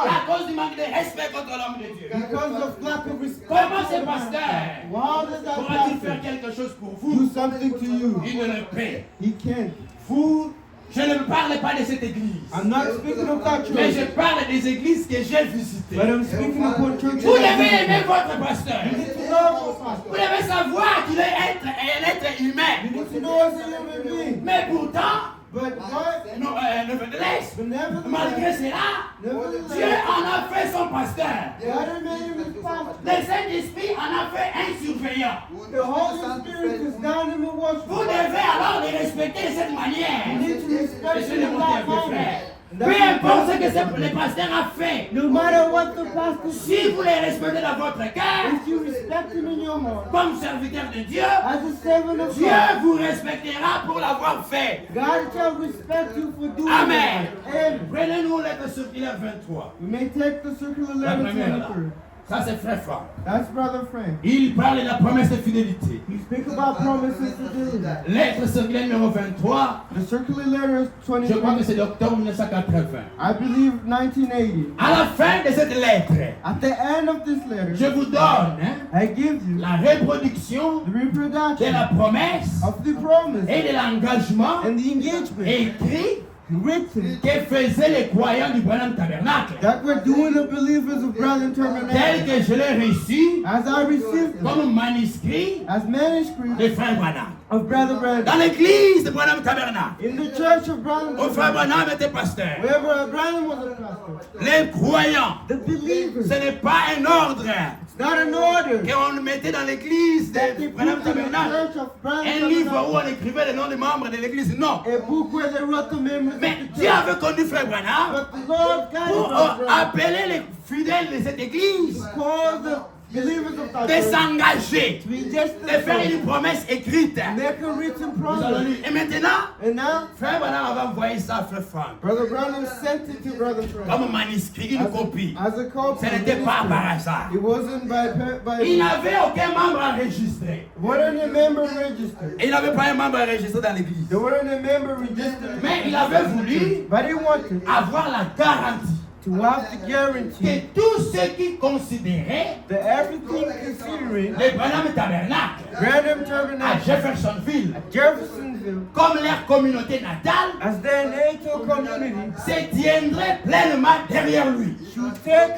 À cause du manque de respect contre l'homme de Dieu. Because of lack of respect. Comment ce pasteur Why does that pourra-t-il faire pastor quelque chose pour do vous? something to you? Il ne le peut. He can't. Vous, je ne parle pas de cette église. I'm not speaking of that Mais je church, parle des églises que j'ai visitées. but I'm speaking upon churches. Vous devez aimer votre pasteur. You need to love your pastor. Vous devez savoir qu'il est un être You humain. need to know as a human being. Mais pourtant, But what? non, nevertheless, But nevertheless, malgré cela, Dieu nevertheless, en a fait son pasteur. God made him his pastor. Le Saint-Esprit en a fait un surveillant. The Holy Spirit is down in the Vous watchful. devez alors les respecter de cette You manière. need to respect Monsieur him le in monter un that peu, moment. frère. And Peu that's importe ce que important. le pasteur a fait, No matter what the pastor si vous les respectez dans votre cœur, if you respect him in your heart, comme serviteur de Dieu, as a servant of Dieu God, vous respectera pour l'avoir fait. God shall respect you for doing Amen. it. Amen. Prenez-nous lettre circulaire 23. We may take the circular La letter première là. 23. Ça c'est frère Franck. That's Brother Frank. Il parle de la promesse de fidélité. He speaks about promises to do. Lettre circulaire numéro 23. The circular letter is Je crois que 23. c'est d'octobre 1980. I believe 1980. À la fin de cette lettre, At the end of this letter, je vous donne I give you la reproduction the de reproduction la promesse of the promise et de l'engagement and the engagement écrit written que faisaient les croyants du Branham Tabernacle. that were doing the believers of Brethren Tel Tabernacle. que je l'ai reçu As I received them, comme manuscrit as manuscript de frère Branham. of Brother Branham. Dans l'église de Branham Tabernacle, In the church of Branham, où frère Branham était pasteur. where Brother Branham was a pastor, Les croyants, the believers, ce n'est pas un ordre it's not an order qu'on mettait dans l'église that they de put Branham in the Tabernacle. church of Branham Un livre où Tabernacle, on écrivait les noms des membres de l'église. Non. a book where they wrote the members of Mais the Dieu church. avait conduit frère Branham But the Lord guided pour Brother Branham appeler les fidèles de cette église to call the believers of that de church s'engager, to be just de faire une promesse écrite. make a written Nous allons promise. lire. Et maintenant, And now, frère Branham avait envoyé ça à frère Franck Brother Branham sent it to Brother Frank comme manuscrit, une copie. as a copy. Ce n'était pas par hasard. It wasn't by Il n'avait aucun membre enregistré. weren't a member registered. Et il n'avait pas un membre enregistré dans l'église. They weren't a member registered. Mais il avait voulu But he wanted avoir la garantie to have the guarantee que tous ceux qui considéraient that everything considering le Branham Tabernacle Branham à Tabernacle, Jeffersonville Jeffersonville, comme leur communauté natale as their natal community, se tiendraient pleinement derrière lui. should take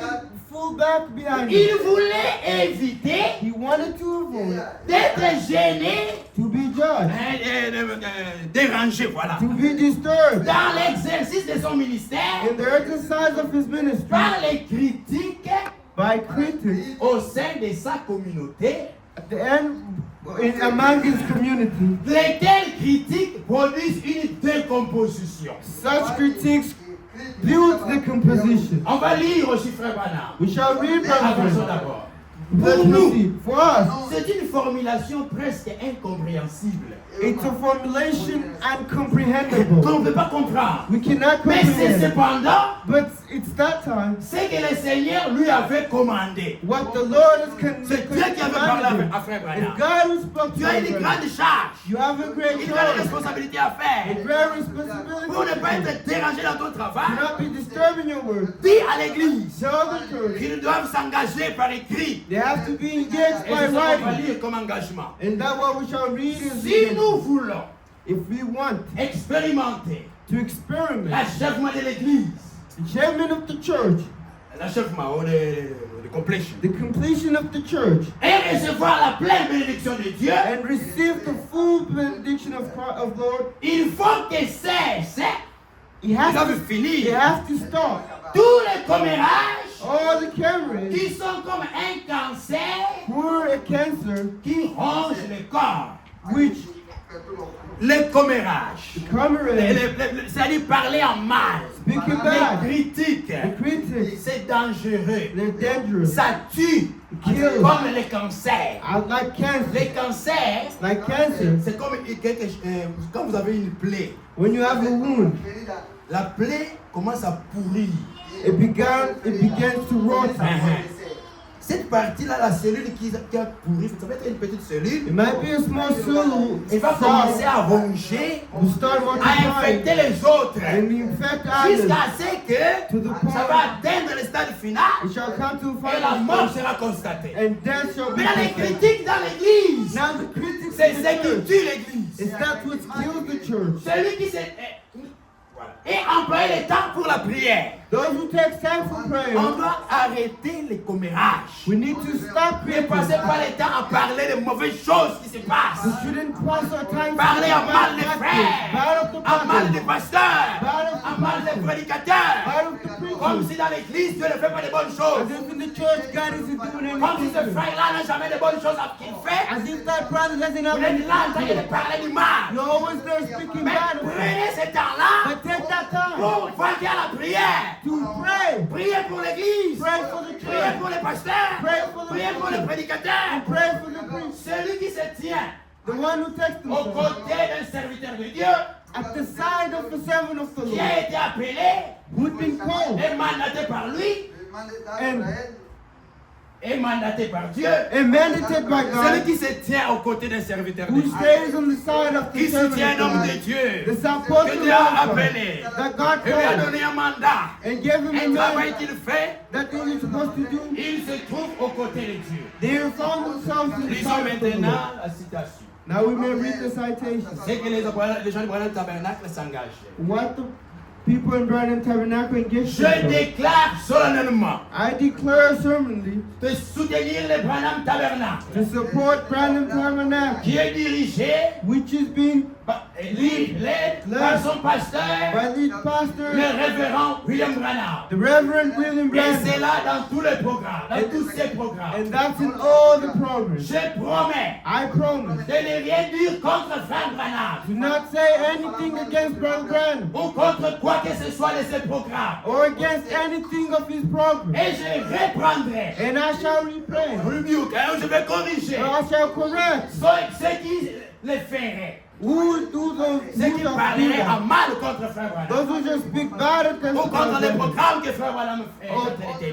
full back behind him. Il voulait éviter He wanted to avoid d'être gêné, to be judged, dérangé, voilà, to be disturbed dans l'exercice de son ministère in the exercise of his ministry par les critiques by critics au sein de sa communauté, at the end among his community. lesquelles critiques produisent une décomposition. Such critics build the composition. On va lire aussi frère Branham. We shall read Avançons Brother d'abord. Let's Pour nous, proceed. For us, c'est une formulation presque incompréhensible. it's a formulation incomprehensible. Qu'on ne peut pas comprendre. We cannot Mais c'est comprehend. cependant But it's that time ce que le Seigneur lui avait commandé. what the Lord has C'est Dieu qui avait parlé à frère It's Branham. God who spoke to Tu as une us. grande charge, You have a great une grande charge, responsabilité à a faire. great Pour ne pas responsibility. être dérangé dans ton Do travail, not be disturbing your word. dis à l'église Tell the church qu'ils doivent s'engager par écrit. they have to be engaged Et by c'est ce qu'on va writing. lire comme engagement. And that what we shall read is Si nous voulons if we want expérimenter to experiment l'achèvement de l'église, the achievement of the church, l'achèvement ou de completion, the completion of the church, et recevoir la pleine bénédiction de Dieu, and receive the full benediction of Lord, il faut que cesse, he ils has doivent to, finir he has to stop tous les commérages all the cameras qui sont comme un cancer who are a cancer qui ronge le corps. which Les commérages, cameras c'est-à-dire parler en mal, speaking les bad, critiques, the critics, c'est dangereux. they're dangerous. Ça tue, Kills. comme les cancers. I like cancer. Les cancers, Like cancer, c'est comme quand vous avez une plaie. when you have a wound, La plaie commence à pourrir. it begins to rot. cette partie-là, la cellule qui a pourri, ça va être une petite cellule. It might be a small cell. Il va commencer à ronger, Will start à infecter les autres. and infect others. Jusqu'à ce que ça va atteindre le stade final It shall come to a et la final mort stage, sera constatée. and death shall be Mais les consumed. critiques dans l'église, Now the critics c'est in ce the qui church. tue l'église. It's that what kills the church. Celui qui s'est et employer le temps pour la prière. Those who take time for On prayer, doit arrêter les commérages. we need to stop Ne people. passez pas le temps à parler de mauvaises choses qui se We passent. shouldn't pass our time Parler à mal des bad frères, of the à mal des pastors, pasteurs, bad of à the mal des pastors, prédicateurs. bad of the Comme preachers. si dans l'église Dieu ne fait pas de bonnes As choses. if in the church God isn't doing Comme si ce anything. frère-là n'a jamais de bonnes choses qu'il fait. As if that brother doesn't Vous have êtes là en train anything. de parler du mal. You're always there speaking Mais bad of him. prenez ce temps-là But take that time pour vaquer à la prière. to pray. Priez pour l'église. Pray for the Priez church. pour les pasteurs. Pray for the Priez pour les preachers. prédicateurs. And pray for the priest. Celui qui se tient The one who takes aux himself côtés d'un serviteur de Dieu at the side of the servant of the qui Lord, a été appelé who'd been called et mandaté par lui et mandaté par Dieu. and mandated by Celui God, qui se tient aux côtés d'un serviteur de who Dieu. stays on the side of Qui the servant soutient un of homme de God, Dieu. the supposed Que to Dieu a God, appelé. that God Et lui a called donné un mandat. and gave him a Un travail man qu'il fait. that they were supposed to do. Il se trouve aux côtés de Dieu. They found themselves in the Lisons side of the Lord. maintenant la citation. Now we may read the citation. C'est que les gens du Branham Tabernacle s'engagent. What the people in Branham Tabernacle engaged Je in. déclare solennellement I declare solemnly de soutenir le Branham Tabernacle to support Branham Tabernacle, qui est dirigé which is being par son pasteur, by the le pastor, révérend William Branham. the Reverend William Et c'est Branham. là dans tous les programmes, dans tous ces programmes. And that's in all the programs. Je promets I promise de ne rien dire contre Frank Branham to not say anything against Brother Branham ou contre quoi que ce soit de ces programmes. or against anything of his program. Et je reprendrai. And I shall replay, Rebuke, hein, je vais corriger or I shall correct. ceux qui les feraient. Who will do those Ceux qui who don't do parleraient à that? mal contre Frère Branham. Those who just speak bad against Ou contre les Brother Branham. programmes que Frère Branham fait.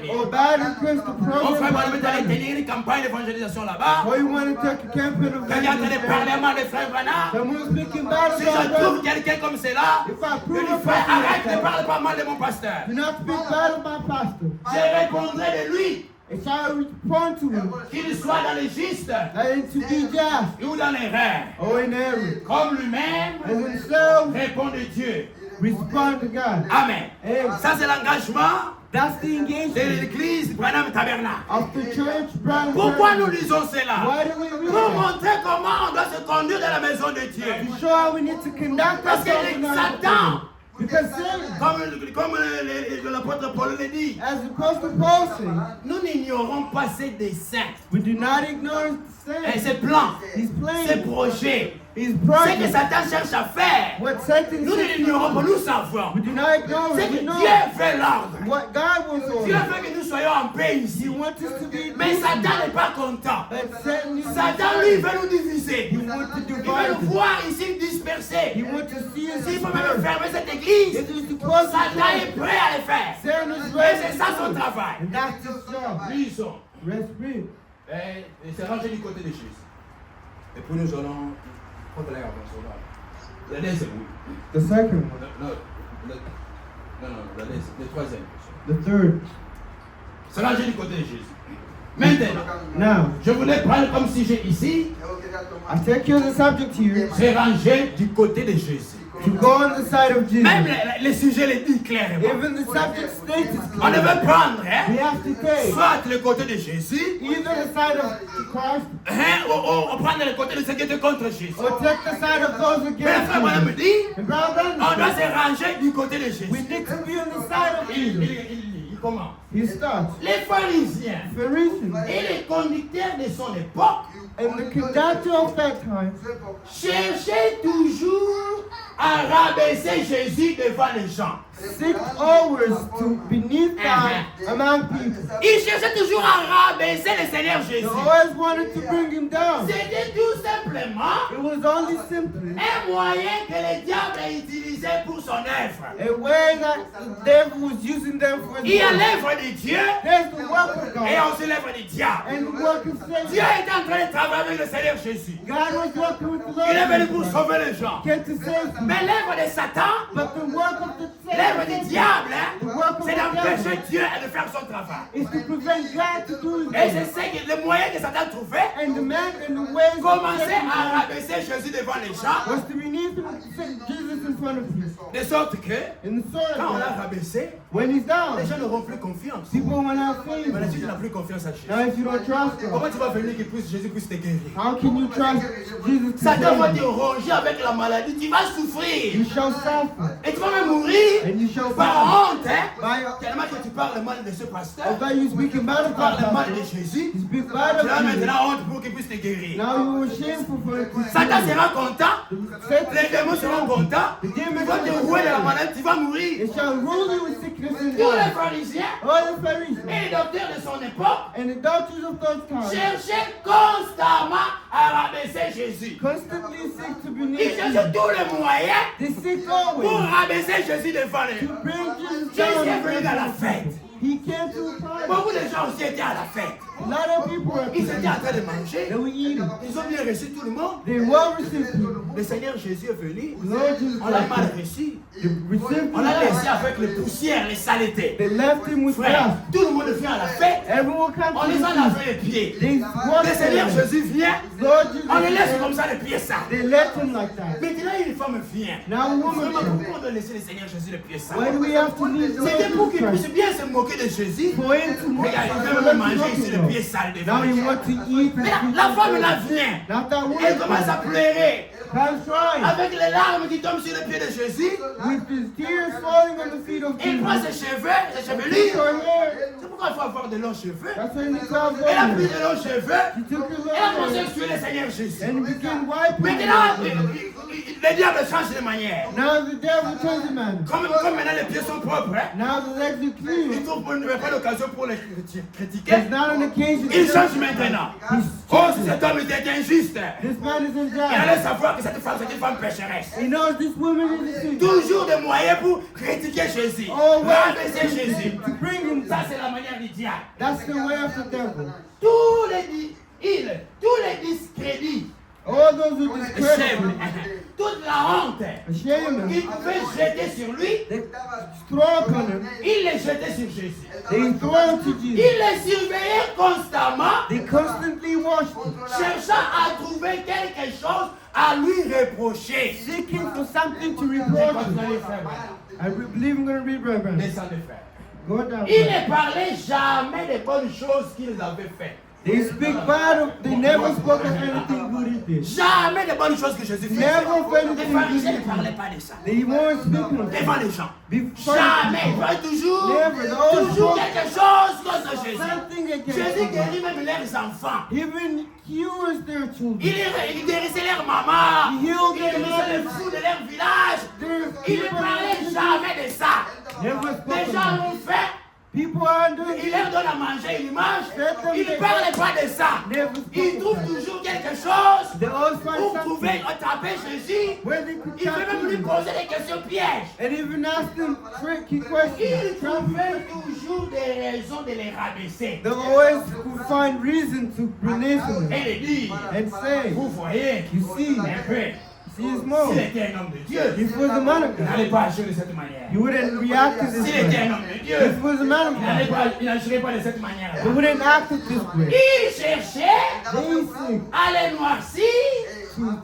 Or bad against the Mon frère Branham est allé program. tenir une campagne d'évangélisation là-bas. Or you want to take a campaign of Quand il est en train de parler à mal de Frère Branham, someone speaking bad si je about trouve Branham, quelqu'un comme cela, if I je prove lui a fais person arrête like de that, parler pas mal de mon pasteur. do not speak bad of my pastor. Je répondrai de lui, And shall respond to him, qu'il soit dans les justes that it to be just ou dans l'erreur. or in error. Comme lui-même As himself, répond de Dieu. respond to God. Amen. Amen. Ça c'est l'engagement That's the de engagement l'église Branham Tabernacle. of the church, Branham. Pourquoi nous disons cela? Why do we read Pour that? montrer comment on doit se conduire dans la maison de Dieu. To show how we need to conduct Parce que ourselves in our Satan, because Satan, comme l'apôtre Paul le dit, as the Apostle Paul said, nous n'ignorons pas ses desseins, we do not ignore et Satan, ses plans, his ses plans, projets. his Ce que project. Satan cherche à faire, What Satan nous ne said, l'ignorons pas, nous savons. we do not ignore C'est it. que We know Dieu fait l'ordre. what God wants Dieu on. veut que nous soyons en paix He ici. wants us to be Mais Satan n'est pas content. But Satan, Satan, lui, veut nous diviser. he wants to Il veut divide nous us. voir ici dispersés. He wants to see us S'il faut même dispersed. fermer cette église, It is the cause Satan est prêt à le faire. Satan is Et ready c'est ça to son do it. travail. And that's his job. Lisons. Rest read. Et c'est rangé du côté de Jésus. Et puis nous allons prendre l'air avant cela. La deuxième, oui. The second one. Non, le troisième. The third. C'est rangé du côté de Jésus. Maintenant, Now, je voulais prendre comme sujet ici, I take you as a subject here c'est rangé du côté de Jésus. to go on the side of Jesus. Même les sujets le disent clairement. Even the subject states it On clearly. devait prendre We have to take soit le côté de Jésus, either the side of Christ ou prendre le côté de ceux qui étaient contre Jésus. or take the side of those Mais le against frère Branham me Jesus. dit, And Brother on doit Branham, se ranger du côté de Jésus. we need to be on the side of Jesus. Il commence. He starts. Les pharisiens Pharisees et les conducteurs de son époque and the conductor of that time cherchaient toujours à rabaisser Jésus devant les gens. Seek always to beneath God among people. Il cherchait toujours à rabaisser le Seigneur They Jésus. always wanted to bring him down. C'était tout simplement It was only simply un moyen que le diable a utilisé pour son œuvre. a way that the devil was using them for his Il y a work. l'œuvre de Dieu There's the work of et God aussi l'œuvre du diable. and the work of Dieu Satan. était en train de travailler avec le Seigneur Jésus. God was working with the Il est venu Lord. pour sauver les gens. Came to save them. Mais l'œuvre de Satan, But the work of the l'œuvre du Satan diable, hein, c'est d'empêcher Dieu de faire son travail. is to prevent God to do his Et work. c'est ça que le moyen que Satan trouvait, And the man and the ways of commençait Satan à rabaisser Jésus devant les gens, was to beneath him, Jesus in front of you. de sorte que In the sort quand on of l'a that, rabaissé, when he's les down, gens n'auront plus confiance. people will not faith. Maintenant, si tu n'as plus confiance à Jésus, Now, if you don't trust comment God, tu vas venir que Jésus puisse te guérir? how can you trust Jesus to Satan va save te you? ronger avec la maladie, tu vas souffrir. You shall suffer, Et tu vas même mourir and you shall par die. honte, hein? By Tellement que tu parles mal de ce pasteur, although you speak bad tu parles about mal God, de Jésus, you speak tu bad as of Jesus. maintenant honte pour qu'il puisse te guérir. Now you are shameful for it. Satan sera content, Satan les démons seront contents, tu vas te rouer de la maladie, tu vas mourir. It shall rule you with sickness and Tous les death. pharisiens All the Pharisees et les docteurs de son époque and the doctors of those times cherchaient constamment à rabaisser Jésus. constantly seek to Ils beneath you. cherchaient tous les moyens They seek pour always rabaisser Jésus devant to eux. bring Jesus Jésus est venu down. dans la fête. He came to a party. Beaucoup de gens aussi étaient à la fête. A lot of people were Ils étaient en present. train de manger. They were eating. Ils ont bien reçu tout le monde. They well received him. Le Seigneur Jésus est venu. Lord Jesus On l'a mal Christ. reçu. They received On l'a laissé him. avec les poussières, les saletés. They left him with Frère, dust. tout le monde vient à la fête. Everyone comes On to les en a the feast. fait les pieds. They Le Seigneur washed him. Jésus vient. Lord On les laisse Jesus comme ça les pieds sales. They left him like that. Maintenant, une femme vient. Now a woman Vraiment, comes. pourquoi on doit laisser le Seigneur Jésus les pieds Why sales? do we have to leave Lord C'était pour Jesus qu'il puisse Christ? bien se moquer de Jésus. For him to Regarde, il veut même manger ici les pieds sales devant Now les he gens. wants to eat Mais his la femme là vient. Not that Elle commence à woman. pleurer. Comes crying Avec les larmes qui tombent sur les pieds de Jésus. with his tears falling on the feet of Il prend Jesus. ses cheveux, ses Took chevelures. her hair. C'est pourquoi il faut avoir de longs cheveux. That's when he calls Elle a pris over. de longs cheveux. He took his Elle a commencé hair à tuer le Seigneur Jésus. and he began wiping Maintenant, him. le diable change de manière. Now the devil turns him on. Comme maintenant les pieds sont propres, hein, Now the legs are il clean. trouve pas l'occasion pour les critiquer. There's not an occasion. Il change maintenant. Oh, si cet homme était injuste, This man is il unjust. allait savoir que cette femme, c'est une femme pécheresse. He knows this woman is a sinner. Toujours des moyens pour critiquer Jésus. Oh, ouais. Rabaisser Jésus. To bring him Ça, down. c'est la manière du diable. That's the way of the devil. Tous les discrédits, All those who le discredit shame, him, toute la honte shame qu'ils him, pouvaient jeter sur lui, they throw upon him. ils les jetaient sur Jésus. They throw him to Ils Jesus. les surveillaient constamment, They constantly watch him, cherchant à trouver quelque chose à lui reprocher. seeking for something to reproach him. I believe I'm going to read right back. Descendez, frère. Go down. Ils ne parlaient jamais des bonnes choses qu'ils avaient faites. They speak bad of, they never spoke of anything good he did. Jamais des bonnes choses que Jésus faisait. Never said Les anything pharisiens good ne he parlaient did. pas de ça. They weren't speaking of Devant it. les gens. Before Jamais. Ils people. parlaient toujours, Never. They always toujours spoke quelque chose contre Jésus. something Jésus against guérit him. même leurs enfants. Even cures their children. Il guérissait leur maman. He healed Il their guérissait les mothers. fous de leur village. Their Il ne parlait jamais de ça. Never Les spoke gens of it. l'ont fait. People are doing Il it. leur donne à manger, ils mangent. Ils ne parlaient pas de ça. Ils trouvent toujours quelque chose They always find pour something trouver, attraper Jésus. where they could Il peut talk même to lui him. poser des questions pièges. And even ask them tricky Il questions. trouvait toujours des raisons de les rabaisser. They always could find reason to release him Et les dire, and say, vous voyez, you see, un peu, see his mouth. s'il était un homme de Dieu, If he was a man of il God, n'allait pas agir de cette manière. he wouldn't react to this S'il était way. un homme de Dieu, If he was a man of God, il n'agirait pas de cette manière-là. he wouldn't act it this way. Il cherchait They seek à les noircir to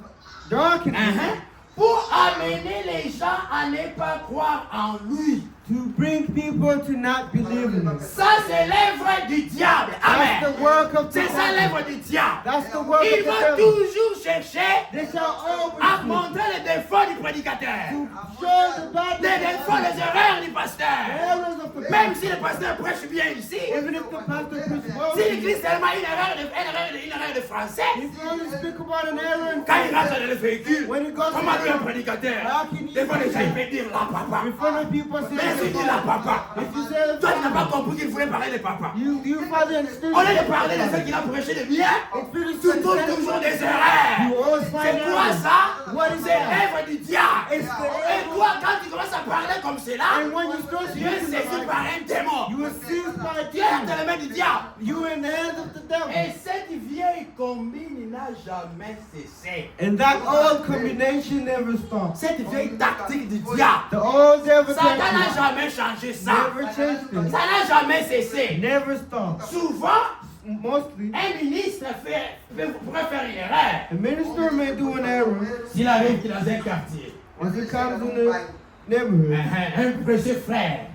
darken him, pour amener les gens à ne pas croire en lui. to bring people to not believe in him. Ça, c'est l'œuvre du diable. That's Amen. the work of the C'est ça devil. l'œuvre du diable. That's the work Il of the va devil. toujours chercher They shall à always montrer les défauts du prédicateur, to show the bad les défauts, les erreurs du the pasteur. errors of the Et Même si le pasteur prêche bien ici, Even if the pastor preaches well, si l'église tellement une erreur de français, if you only speak about an error in quand il rentre dans le véhicule, when it goes comment lui un to prédicateur, how can you des fois les gens ils peuvent dire la papa. in front of people Mais si say tu dis la papa, if you say toi tu n'as pas compris qu'il voulait parler de papa. you probably understand. Au lieu de parler de ceux qui l'ont prêché de bien, tu trouves toujours des erreurs. You always find C'est quoi errors. ça? What is C'est that? l'œuvre du diable. It's the Et toi, quand tu commences à parler comme cela, And when you start tu es speaking saisi like par un démon. you will cease by Tu es entre les mains du diable. you in the hands of the devil. Et cette vieille combine n'a jamais cessé. And that old combination never stops. Cette vieille tactique du diable. The old devil Satan n'a tactic jamais changé ça. never changed Ça n'a jamais cessé. it. Never stops. Souvent, Mostly, un ministre pourrait faire une erreur. the minister may do an error S'il arrive dans un quartier, if it comes in the neighborhood un précieux frère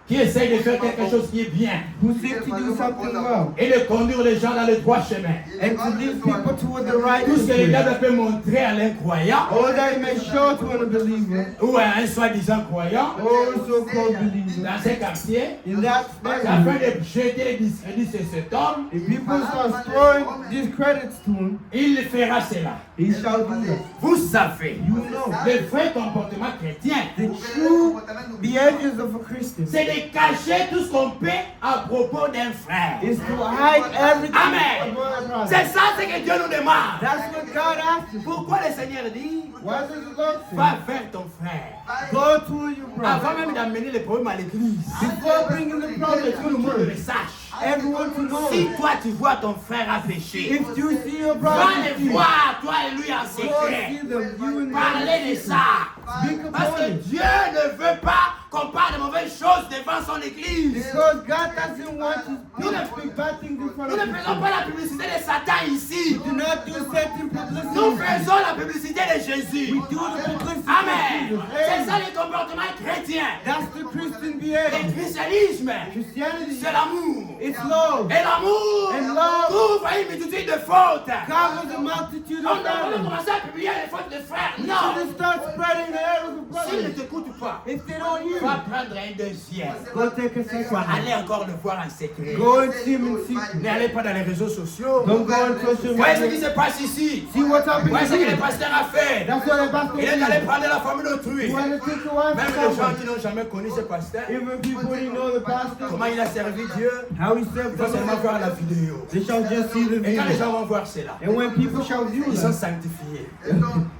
qui essaye de faire quelque chose qui est bien who seek to do something well et de conduire les gens dans le droit chemin. and to lead people toward the right Tout ce que le way. diable peut montrer à l'incroyant All that he may show to an unbeliever ou à un soi-disant croyant or a so-called believer dans un quartier, in that afin neighborhood, de jeter les discrédits sur cet homme, if people start throwing discredits to him, il fera cela. he shall do that. Vous savez, You know, le vrai comportement chrétien, the true behaviors of a Christian c'est de cacher tout ce qu'on peut à propos d'un frère. is to hide everything Amen. about a brother. C'est ça ce que Dieu nous demande. That's what God asks us. Pourquoi le Seigneur dit, Why does the Lord say, va vers ton frère. go to your Avant brother? même d'amener le problème à l'église, Before bringing the que problem tout to le the monde le church, sache. everyone to know. Si toi tu vois ton frère à pécher, If you see your va brother, le voir, toi et lui en go secret. see them. You and Parlez de ça. Speak Parce about que it. Dieu ne veut pas qu'on parle de mauvaises choses devant son église. Because God doesn't want Nous to ne, speak bad things in front nous of ne faisons you. pas la publicité de Satan ici. Do not do certain publicity. Nous faisons la publicité de Jésus. We do the publicity Amen. of C'est Jesus. ça le comportement chrétien. That's the Christian Le behavior. christianisme, Christianity, c'est l'amour. it's love. Et l'amour And love couvre une multitude de fautes. covers a multitude On of ne va pas errors. commencer à publier les fautes de frères. You Non. shouldn't start spreading the errors of S'il ne brothers. t'écoute pas, If they don't hear va you, prendre un deuxième. go take a Va second. aller encore le voir en secret. Go and see him in secret. N'allez pas dans les réseaux sociaux. Don't go on social Voyez ce qui media. se passe ici. See what's happening Voyez ce que le here. pasteur a fait. That's what the pastor Il est allé did. prendre la famille d'autrui. You want to take a wife Même from les gens someone. qui n'ont jamais connu ce pasteur, Even people who didn't know the pastor, comment il a servi Dieu, how he il served faut seulement the voir la vidéo. They shall just see the Et quand les video. gens vont voir cela, And when people shall view ils sont that, sanctifiés.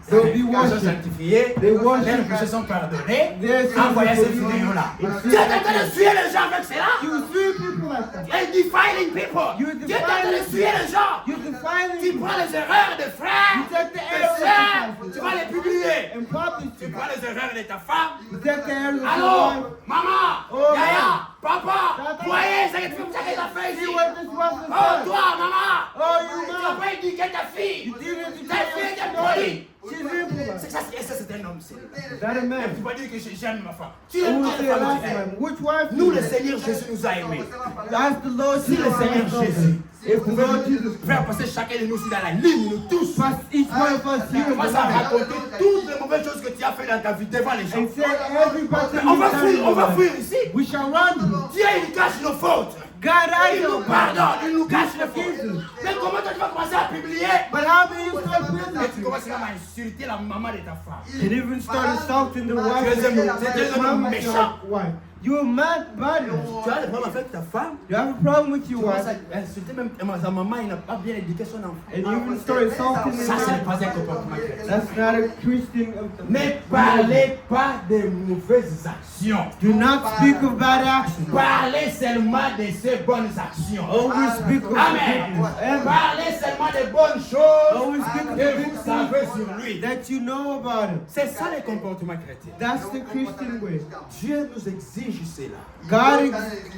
they'll be Ils sont worshipped. sanctifiés. They worship. Leurs péchés sont pardonnés. Their sins Envoyez are cette forgiven. vidéo-là. It's Tu es en train de tuer les gens avec cela. You see people like that. Et defiling people. You're Tu es en train de defiling tuer les gens. You defiling Tu prends les erreurs de frères, You take the de errors of sœurs, the tu vas les publier. and publish Tu it. prends les erreurs de ta femme. You take the errors of your Allô, wife. maman, Oh, yaya, Tata. papa, voyez ce que tu fais ça fait ici. See what this was Oh, said. toi, maman, Oh, you tu n'as man. pas éduqué ta fille. You didn't Ta fille est polie. She's impolite. C'est ça, c'est un homme sérieux. Is that a Tu man? vas dire que j'aime ma femme. Tu Who aimes is quelle the femme last tu aimes? man? Which wife? Nous, le Seigneur Jésus nous a aimés. That's the Lord Si le Jesus Seigneur Christ. Jésus If the Lord Jesus frère, passer chacun de nous ici dans la ligne, nous tous. Christ, each one of us Tu here is commences à alive. raconter toutes les mauvaises choses que tu as fait dans ta vie devant les gens. And say everybody On va fuir ici. We shall run. Dieu, il cache nos fautes. God, I Il nous know. pardonne, il nous cache les fautes. Mais comment toi tu vas commencer à publier? But how do you start Et tu business? commences même à insulter la maman de ta femme. And even start insulting the wife. Tu es un- of tu es un your homme mama, méchant. your wife. You're a mad body. Tu as le problème avec ta femme. You have a problem with Tu your commences wife. à insulter même sa maman, il n'a pas bien éduqué son enfant. And you even start insulting the Ça, ce n'est wife. pas un comportement chrétien. That's not a Christian. Ne parlez pas de mauvaises actions. Do not speak of bad actions. Parlez seulement de ces bonnes actions. Always speak of Amen. goodness. Ever. Parlez seulement des bonnes choses Always speak of que the vous good savez things sur lui. that you know about him. C'est ça le comportement chrétien. That's the Christian way. Dieu nous exige cela. God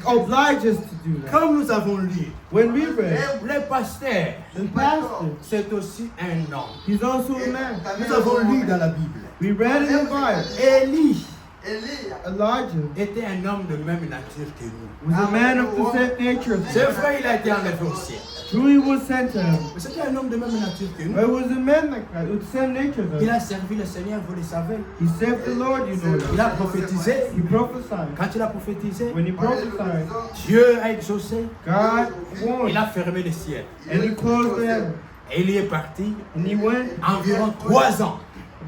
obliges us to do that. Comme nous avons lu, When we read, le pasteur, the pastor, c'est aussi un homme. he's also a man. Nous avons lu dans la Bible. We read in the Bible. Élie Elijah était un homme de même nature que nous. was a man of the same nature. C'est vrai, il a été enlevé au ciel. True, he was sent to him. Mais c'était un homme de même nature que But nous. it was a man like that, with the same nature as Il us. a servi le Seigneur, vous le savez. He served the Lord, you know. Il a prophétisé. He prophesied. Quand il a prophétisé, When he prophesied, Dieu a exaucé. God warned, Il a fermé le ciel. and he closed the heaven. Et il y est parti And he went environ 3 ans.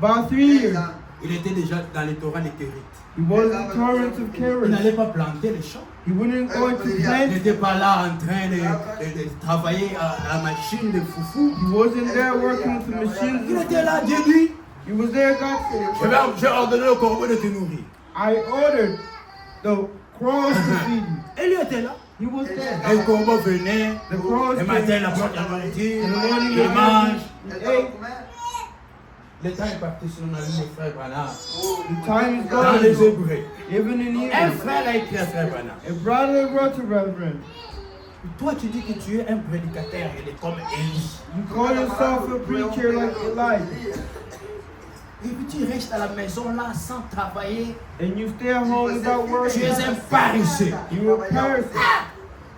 about 3 years. Il était déjà dans les torrents des Kérites. He was in the torrents of Il Kerith. n'allait pas planter les champs. He wouldn't go into Il plant. n'était pas là en train de travailler à la machine de foufou. He wasn't there working with the machines. Il était là, Dieu dit, He was there, God said, j'ai ordonné au corbeau de te nourrir. I ordered the crows to feed you. Et lui était là. He was Et there. le corbeau venait, The crows le came. matin il apporte la nourriture, In the morning, il mange. he ate. Le temps est parti sur notre ami frère Branham. The time is Dans les gone. Hébreux. Even in Un Hebrew, frère a écrit à frère Branham. a brother wrote to Reverend, Toi tu dis que tu es un prédicateur, il est comme Élie. you call yourself a preacher like Elijah, Et puis tu restes à la maison là sans travailler. and you stay at home without Tu working. es un paresseux. You a parasite.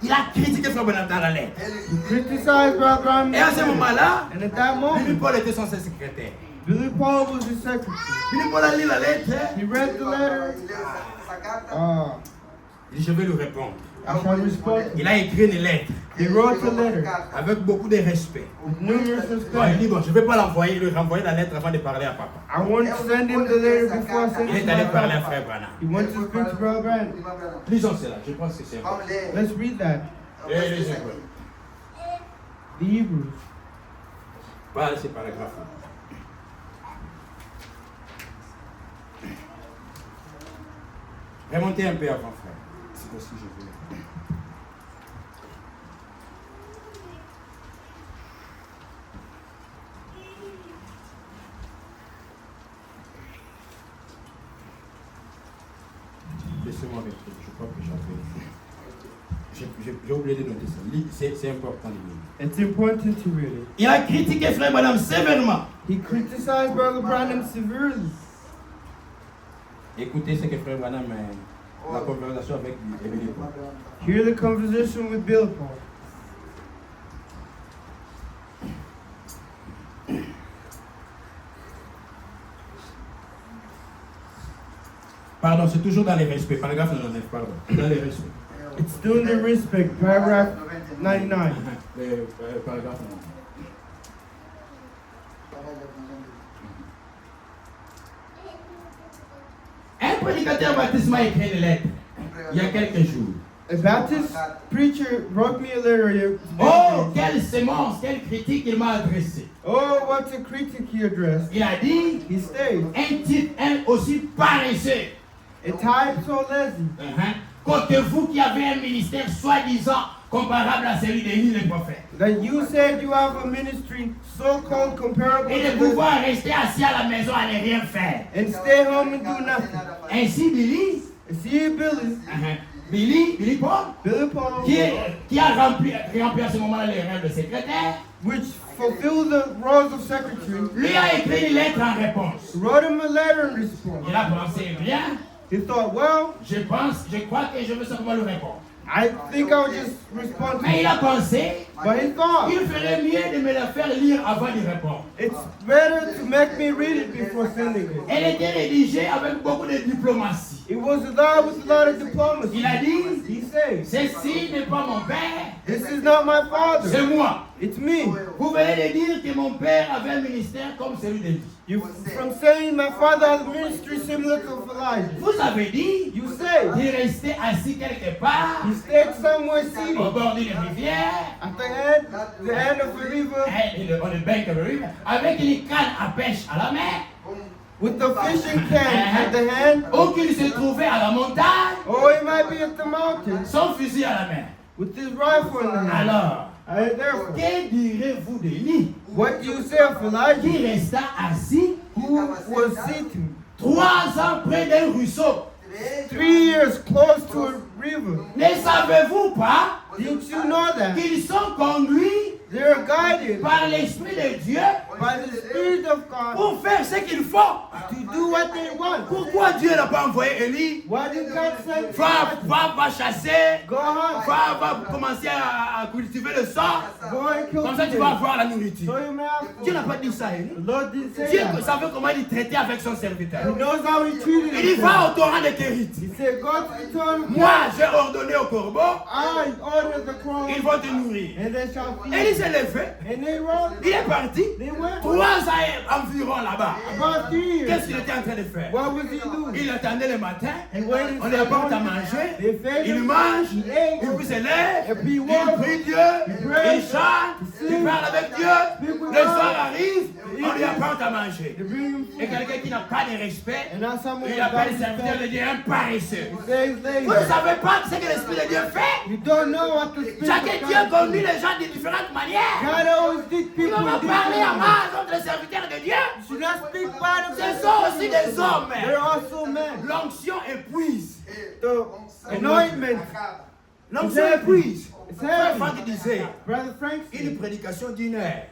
Il a critiqué frère Branham dans la lettre. You criticize Brother Branham. Et à ce moment-là, And at that Billy moment, Paul était son secrétaire. Billy Paul was his secretary. Billy Paul a lu la lettre. He read the letter. Il dit, je vais lui répondre. I shall respond. Il a écrit une lettre He wrote a letter avec beaucoup de respect. with numerous Il respect. dit, bon, je ne vais pas l'envoyer, lui renvoyer la lettre avant de parler à papa. I want to send him the letter before I send Il it est to allé my parler à father. frère Branham. He went to speak to Brother Branham. Lisons cela, je pense que c'est important. Let's read that. Et les Hébreux. The Hebrews. Pas ces paragraphes-là. Remontez un peu avant, frère. C'est possible, je veux. Laissez-moi vérifier. Je crois que j'avais. J'ai oublié de noter ça. C'est important de lire. It's important to read it. Il a critiqué frère Branham sévèrement. He criticized Brother Branham severely. Écoutez ce que frère Branham la conversation avec Billy Paul. Hear the conversation with Bill Paul. Pardon, c'est toujours dans les respects. Paragraphe 99, pardon. Dans les respects. It's still in the respect, paragraph 99. Paragraphe 99. Un prédicateur baptisme a écrit une lettre il y a quelques jours. A Baptist preacher wrote me a letter. Oh, quelle sémence, quelle critique il m'a adressée. Oh, what a critic he addressed. Il a dit He stated, un type aussi paresseux. a type so lazy. Côté vous qui avez un ministère soi-disant comparable à celui d'Élie le prophète. That you said you have a ministry so-called comparable Et de to pouvoir rester assis à la maison à ne rien faire. and stay home and do nothing. Ainsi, Billy, See Billy Paul, Billy Paul, qui a rempli à ce moment-là les rêves de secrétaire, which fulfilled the roles of secretary, lui a écrit une lettre en réponse. wrote him a letter in response. Il a pensé, bien, He thought, well, je crois que je veux simplement lui répondre. I think I'll just respond to Mais il him. a pensé, But he thought, il ferait mieux de me la faire lire avant d'y répondre. it's better to make me read it before sending it. Elle était rédigée avec beaucoup de diplomatie. It was a lot with a lot of diplomacy. Il a dit, He said, ceci n'est pas mon père, this is not my father. c'est moi. It's me. Vous venez de dire que mon père avait un ministère comme celui d'Élie. You from saying my father has a ministry similar to Elijah. Vous avez dit You say de rester assis quelque part he stayed somewhere au seated bord d'une rivière, at the end of the river on the bank of a river, avec une canne à pêche à la main, with the fishing can at the hand. ou qu'il se trouvait à la montagne, Or he might be at the mountain son fusil à la main. with his rifle in the hand. Alors, Therefore, que direz-vous d'Élie what do you say of Elijah, qui resta assis who was sitting 3 ans près d'un ruisseau? 3 years close to a river? Ne savez-vous pas Didn't you know that qu'ils sont conduits they're guided par l'Esprit de Dieu by the Spirit of God pour faire ce qu'il faut. to do what they want. Pourquoi Dieu n'a pas envoyé Élie? Why did God send Va chasser, Go on, va commencer à cultiver le sang. go and kill Comme ça, tu them. vas avoir la nourriture. So you may have Dieu n'a food. pas dit ça, Élie. The Lord didn't say Dieu that. savait comment il traitait avec son serviteur. He knows how he treated Il dit, him. va au torrent de Kérit. He said, go to the throne of Moi, God. j'ai ordonné au corbeau, I ordered the crown, ils vont te nourrir. and they shall feed. Élie s'est levé, And they rose. il est parti. They went 3 ans environ là-bas. about 3 years. Qu'est-ce qu'il était en train de faire? What was he doing? Il attendait le matin, He waited on for lui the apporte à morning. manger, They fed il him. mange, He ate. il puis se lève, And he il walked. prie Dieu, prayed. il chante, He il sing. parle avec Dieu, Speak with le God. soir arrive, on lui apporte à manger. They bring him Et food. quelqu'un qui n'a pas de respect, And now someone il was appelle le down serviteur de his Dieu un paresseux. He says Vous ne savez pas ce que l'Esprit de Dieu fait? you don't know what the Spirit Chaque of Dieu God conduit les gens de différentes manières. God always did Nous people allons in parler à different ways. mal contre les serviteurs de Dieu. You should not speak bad of Ce them. sont aussi des hommes. They're also men. L'onction épuise. The anointment. L'onction épuise. It's Frère heavy. Franck disait, Brother Frank une said, prédication d'une heure,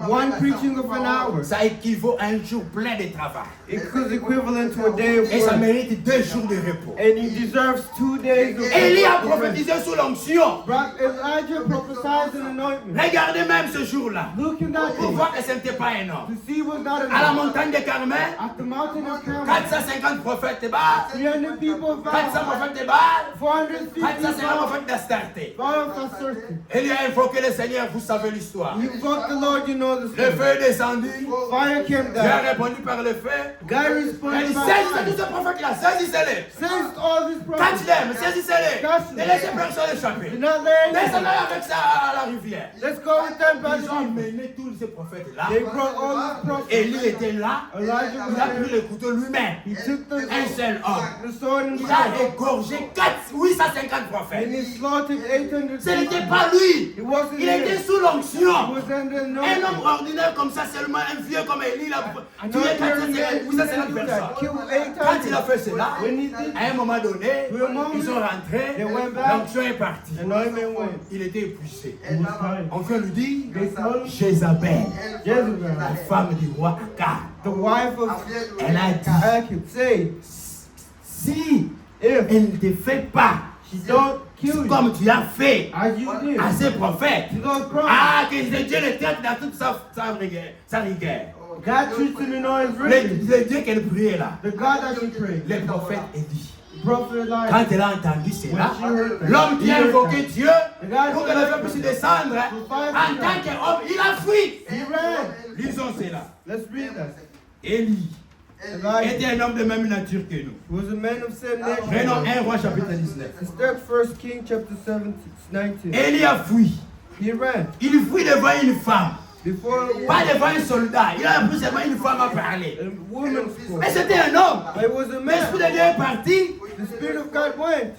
one preaching of an hour ça équivaut à un jour plein de travail. is equivalent to a day of Et ça work. mérite 2 jours de repos. And he deserves 2 days of Élie a rest. prophétisé sous l'onction. Elijah prophesied an anointment. Regardez même ce jour-là. Look at that Pour day. voir que ce n'était pas un homme. To see was not À la enough. montagne de Carmel, At the mountain of Carmel, 450 prophètes de Baal, 300 people 400 vowed. prophètes de Baal, 450 450 vowed. prophètes d'Astarté. Vowed for certain. Élie a invoqué le Seigneur, vous savez l'histoire. You invoke the Lord, you know the Le story. feu est descendu, Fire came Dieu a down. répondu par le feu. God Il a responded dit, by saisissez fire. tous ces prophètes-là, saisissez-les. Seized all these prophets. Catch-les, saisissez-les. Catch them. Ne laissez personne échapper. Do not let anyone. Descendez avec ça à la rivière. Let's go with them by Ils the ont river. mené tous ces prophètes-là. They brought all these prophets. Élie était là. Elijah Il a was pris there. le couteau lui-même. He took Un seul homme. the sword and Il the a sword. égorgé 850 And prophètes. he slaughtered 800 Ce n'était people. pas lui. It wasn't Il était him. sous He l'onction. was under Un anointing. homme ordinaire comme ça, seulement un vieux comme Élie, il a An tué ordinary man 850 do that. personnes. Killed Quand il a 800. fait cela, When he did, à un moment donné, to a moment, ils sont rentrés, they went back. l'onction est partie. anointment went. Il était épuisé. He was tired. On vient lui dire, They told him, Jézabel, Jezebel, la femme du roi Akab, the wife of elle a dit, Akab, say, si if elle ne te fait pas she don't kill you, comme tu as fait as you did, à ces prophètes, to those prophets, ah, que Dieu le traite dans toute sa rigueur. God treats him in all his Le riches. Dieu qu'elle priait là, The God that she prayed, le prophète Élie. prophet Elijah, Quand elle a entendu cela, l'homme qui a invoqué Dieu pour que le peuple puisse descendre, en tant qu'homme, il a fui. he ran. Lisons cela. Let's read that. Élie Elijah était un homme de même nature que nous. was a man of same Prenons nature. 1 Roi chapitre 19. Let's start 1 King chapter 19. Élie a fui. He ran. Il fuit devant une femme, Before pas devant un soldat. Il a pris seulement une femme à parler. a woman spoke. Mais c'était un homme. It was a L'Esprit man. de Dieu est parti. The Spirit of God went.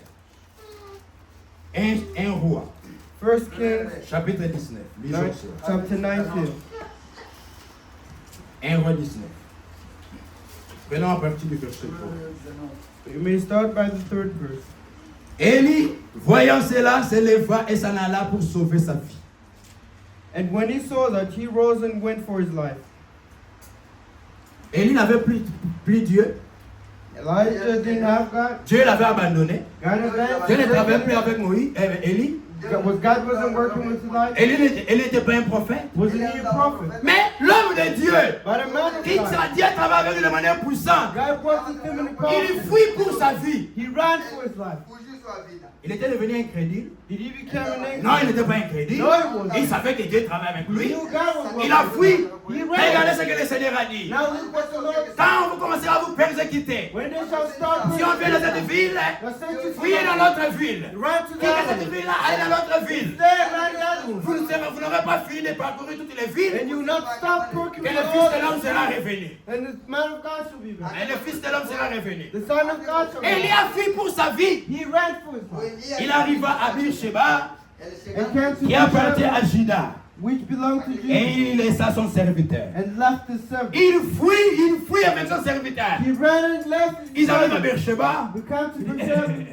Un roi, 1 Kings chapitre 19. Lisons cela. chapter 19. 1 Roi 19. Prenons à partir du verset 3. You may start by the 3rd verse. Élie, voyant cela, se leva et s'en alla pour sauver sa vie. And when he saw that, he rose and went for his life. Élie n'avait plus Dieu. Elijah didn't have God. Dieu l'avait abandonné. God Dieu ne travaillait had plus avec Moïse, Élie. God wasn't working with Elijah. Élie n'était pas un prophète. Wasn't he a prophet? Mais l'homme de Dieu, But a man of qui God. Dieu travaille avec lui de manière puissante, God worked with him in the il prophet. fuit pour sa vie. He ran for his life. Il était devenu incrédule. Did he become an angel? Non, il n'était pas incrédule. No, he wasn't. Il savait que Dieu travaille avec He lui. knew God was working Il a fui. with him. He ran. Regardez ce que le Seigneur a dit. Now look what the Lord said. Quand vous commencerez à vous persécuter, When they shall start si on vient dans cette ville, they'll say to fuyez dans l'autre ville. run to Quittez cette the ville-là, allez dans l'autre ville. Stay around the other one. Vous n'aurez pas fini de parcourir toutes les villes. And you will not stop working Que with le Fils de all. l'homme sera revenu. And the man of God shall be back. Et le Fils de l'homme sera revenu. The Son of God shall be Élie back. a fui pour sa vie. He ran for his life. Il arriva à Beersheba, And came to qui appartient Bethlehem, à Juda. which belonged to Judah, Et il laissa son serviteur. and left his servant. Il fuit avec son serviteur. He ran and left his Ils arrivent à servant. Beersheba. We come to Bethlehem.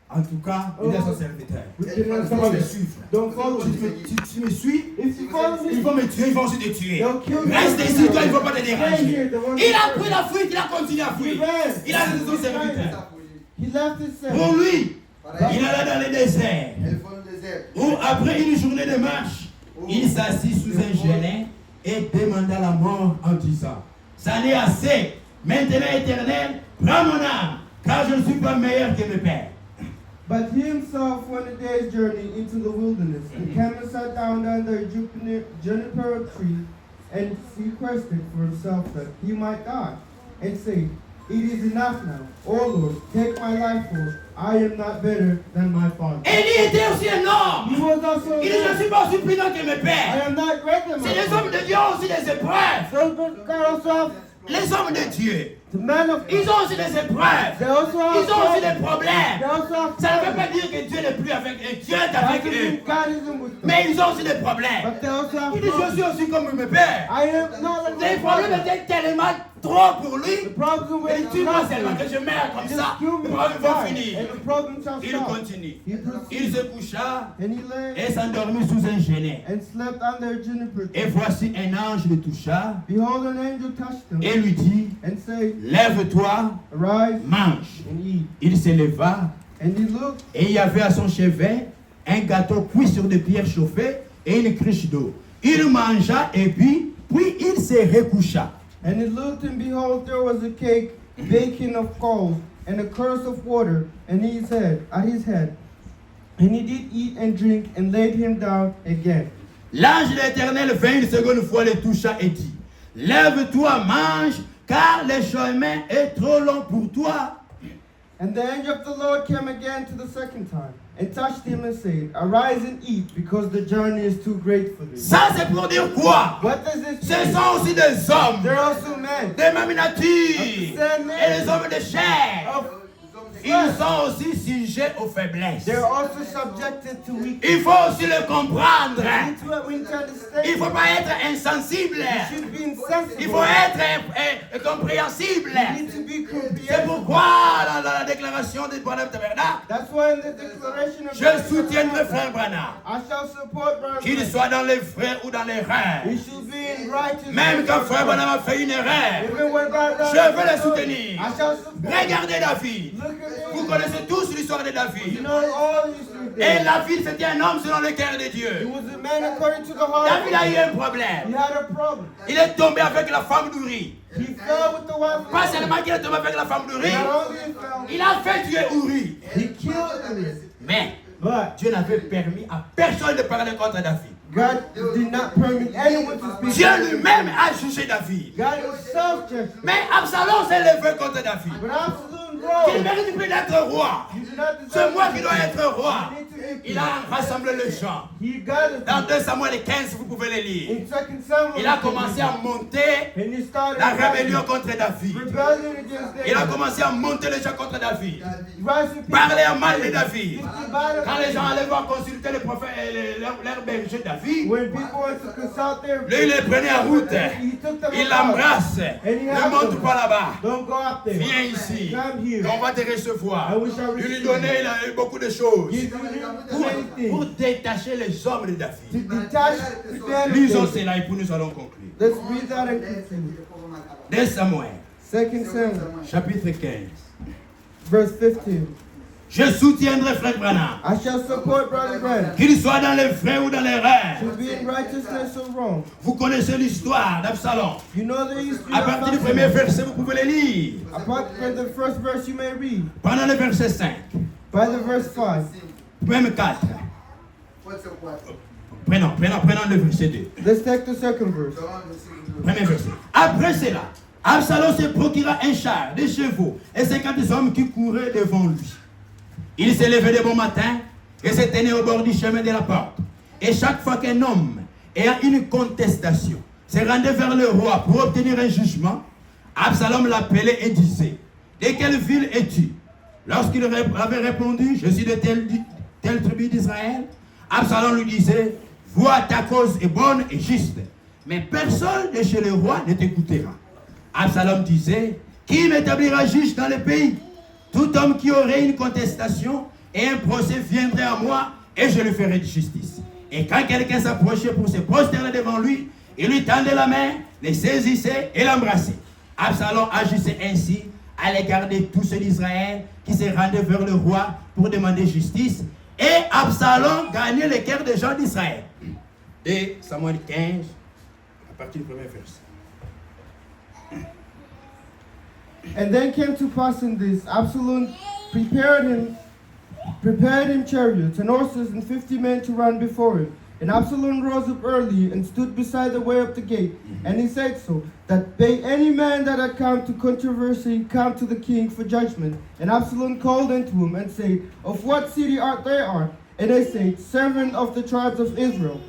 En tout cas, il est son serviteur. Wickedness Ça va me is- suivre. Don't follow Si me. tu me suis, If you follow ils me, vont me tuer, ils vont aussi te tuer. they'll kill you. Reste ici, toi, ils ne vont pas te Stay déranger. here. They won't Il a hurt pris you. la fuite, il a continué à He fuir. ran. Il a laissé son serviteur. He left his Pour son. lui, il allait dans le désert. Elle faut le désert. Où après une journée de marche, il s'assit sous un genêt et demanda la mort en disant, ça n'est assez. Maintenant, Éternel, prends mon âme, car je ne suis pas meilleur que mes pères. But he himself went a day's journey into the wilderness, and came and sat down under a juniper tree, and requested for himself that he might die, and said, It is enough now, O Lord, take my life, for I am not better than my father. Élie était aussi un homme. He was also Il dit, je ne suis pas aussi puissant que mes I pères. am not greater than my C'est les hommes father. de Dieu ont aussi des épreuves. So God also have Les hommes de Dieu, the man of ils ont aussi des épreuves. They also have Ils ont aussi trouble. des problèmes. They also have Ça ne veut trouble. pas dire que Dieu n'est plus avec eux. Dieu est That avec doesn't eux. mean God isn't with them. Mais ils ont aussi des problèmes. But they also have Il dit, je trouble. suis aussi comme mes pères. I am not like Les my problèmes father. étaient tellement trop pour lui. The problem Il with dit, moi seulement que je meurs comme Just ça, kill me les problèmes vont and finir. the problem shall Il stop. continue. He proceeded, Il se coucha and he lay et s'endormit sous un genêt. and slept under a juniper Et tree. voici un ange le toucha Behold, an angel touched him et lui dit, and said, lève-toi, Arise mange. and eat. Il se leva And he looked, et il y avait à son chevet un gâteau cuit sur des pierres chauffées et une cruche d'eau. Il mangea et puis il se recoucha. and he looked, and behold, there was a cake baking of coals and a cruse of water at his head. And he did eat and drink and laid him down again. L'ange de l'Éternel vint une seconde fois, le toucha et dit, lève-toi, mange, car le chemin est trop long pour toi. And the angel of the Lord came again to the second time and touched him and said, Arise and eat, because the journey is too great for thee. Ça, c'est pour dire quoi? What does this Ce mean? sont aussi des hommes They're also men. de même nature et les hommes de chair. Of Ils sont aussi sujets aux faiblesses. They're also subjected to weakness. Il faut aussi le comprendre. We need to understand. Il ne faut pas être insensible. We should be insensible. Il faut être compréhensible. We need to be C'est comprehensible. pourquoi dans la déclaration du Branham Tabernacle, That's why in the declaration of je soutiendrai frère Branham, I shall support Brother qu'il Branham. soit dans les vrais ou dans l'erreur. He should be in righteousness. Même quand frère Branham a fait une erreur, Even when God je veux le soutenir. I shall support. Regardez David. Look at Vous him. connaissez tous l'histoire de You David. know all history Et there. David, c'était un homme selon le cœur de He Dieu. was a man according to the heart. David a eu un He problème. had a problem. Il est tombé avec la femme d'Uri. He fell with the wife. Pas seulement qu'il est tombé avec la femme d'Uri, Not only he fell, il a fait tuer Uri. he killed him. Mais But Dieu n'avait permis à personne de parler contre David. God did not permit anyone to speak. Dieu lui-même a jugé David. God himself judged. Mais Absalom s'est levé contre David. But Absalom Il rose. mérite plus d'être roi. You do not deserve C'est moi to qui be dois king. être roi. You need to be Il king. a rassemblé les gens. He got it. Dans 2 Samuel 15, vous pouvez le lire. In 2 Samuel, Il a commencé à monter and he started la rébellion contre David. rebellion against Il a David. commencé à monter les gens contre David. Rising people. Parler à mal de David. Quand les gens When allaient voir consulter le prophète, leur berger David, people went to consult their lui il les prenait en route. he took them Il out. l'embrasse. And he Ne hugged monte them. pas là-bas. Don't go up there. Viens ici. Come here. On va te recevoir. I wish I Il lui received donnait il a eu beaucoup de choses. Give you many Pour things. détacher les hommes de To David. detach the stand of Lisons David. cela et puis nous allons conclure. Let's read that and continue. 2 Samuel, 2 Samuel, chapitre 15. verse 15. Je soutiendrai frère Branham, I shall support Brother Branham. qu'il soit dans les vrais ou dans l'erreur. To be in righteousness or wrong. Vous connaissez l'histoire d'Absalom. You know the history À of partir du Absalom. premier verset, vous pouvez le lire. Apart from the first verse you may read. Pendant le verset 5, By the verse 5. même 4. Prenons le verset 2. Let's take the second verse. Premier verset. Après cela, Absalom se procura un char, des chevaux et 50 hommes qui couraient devant lui. Il s'est levé de bon matin et se tenait au bord du chemin de la porte. Et chaque fois qu'un homme ayant une contestation se rendait vers le roi pour obtenir un jugement, Absalom l'appelait et disait, de quelle ville es-tu? Lorsqu'il avait répondu, je suis de telle tribu d'Israël, Absalom lui disait, vois, ta cause est bonne et juste, mais personne de chez le roi ne t'écoutera. Absalom disait, qui m'établira juge dans le pays? Tout homme qui aurait une contestation et un procès viendrait à moi et je lui ferai justice. Et quand quelqu'un s'approchait pour se prosterner devant lui, il lui tendait la main, les saisissait et l'embrassait. Absalom agissait ainsi à l'égard de tous ceux d'Israël qui se rendaient vers le roi pour demander justice. Et Absalom gagnait le cœur des gens d'Israël. De Samuel 15, à partir du premier verset. And then came to pass in this, Absalom prepared him chariots and horses and 50 men to run before him. And Absalom rose up early and stood beside the way of the gate. And he said so, that may any man that had come to controversy come to the king for judgment. And Absalom called unto him and said, Of what city art thou? And they said, Servant of the tribes of Israel.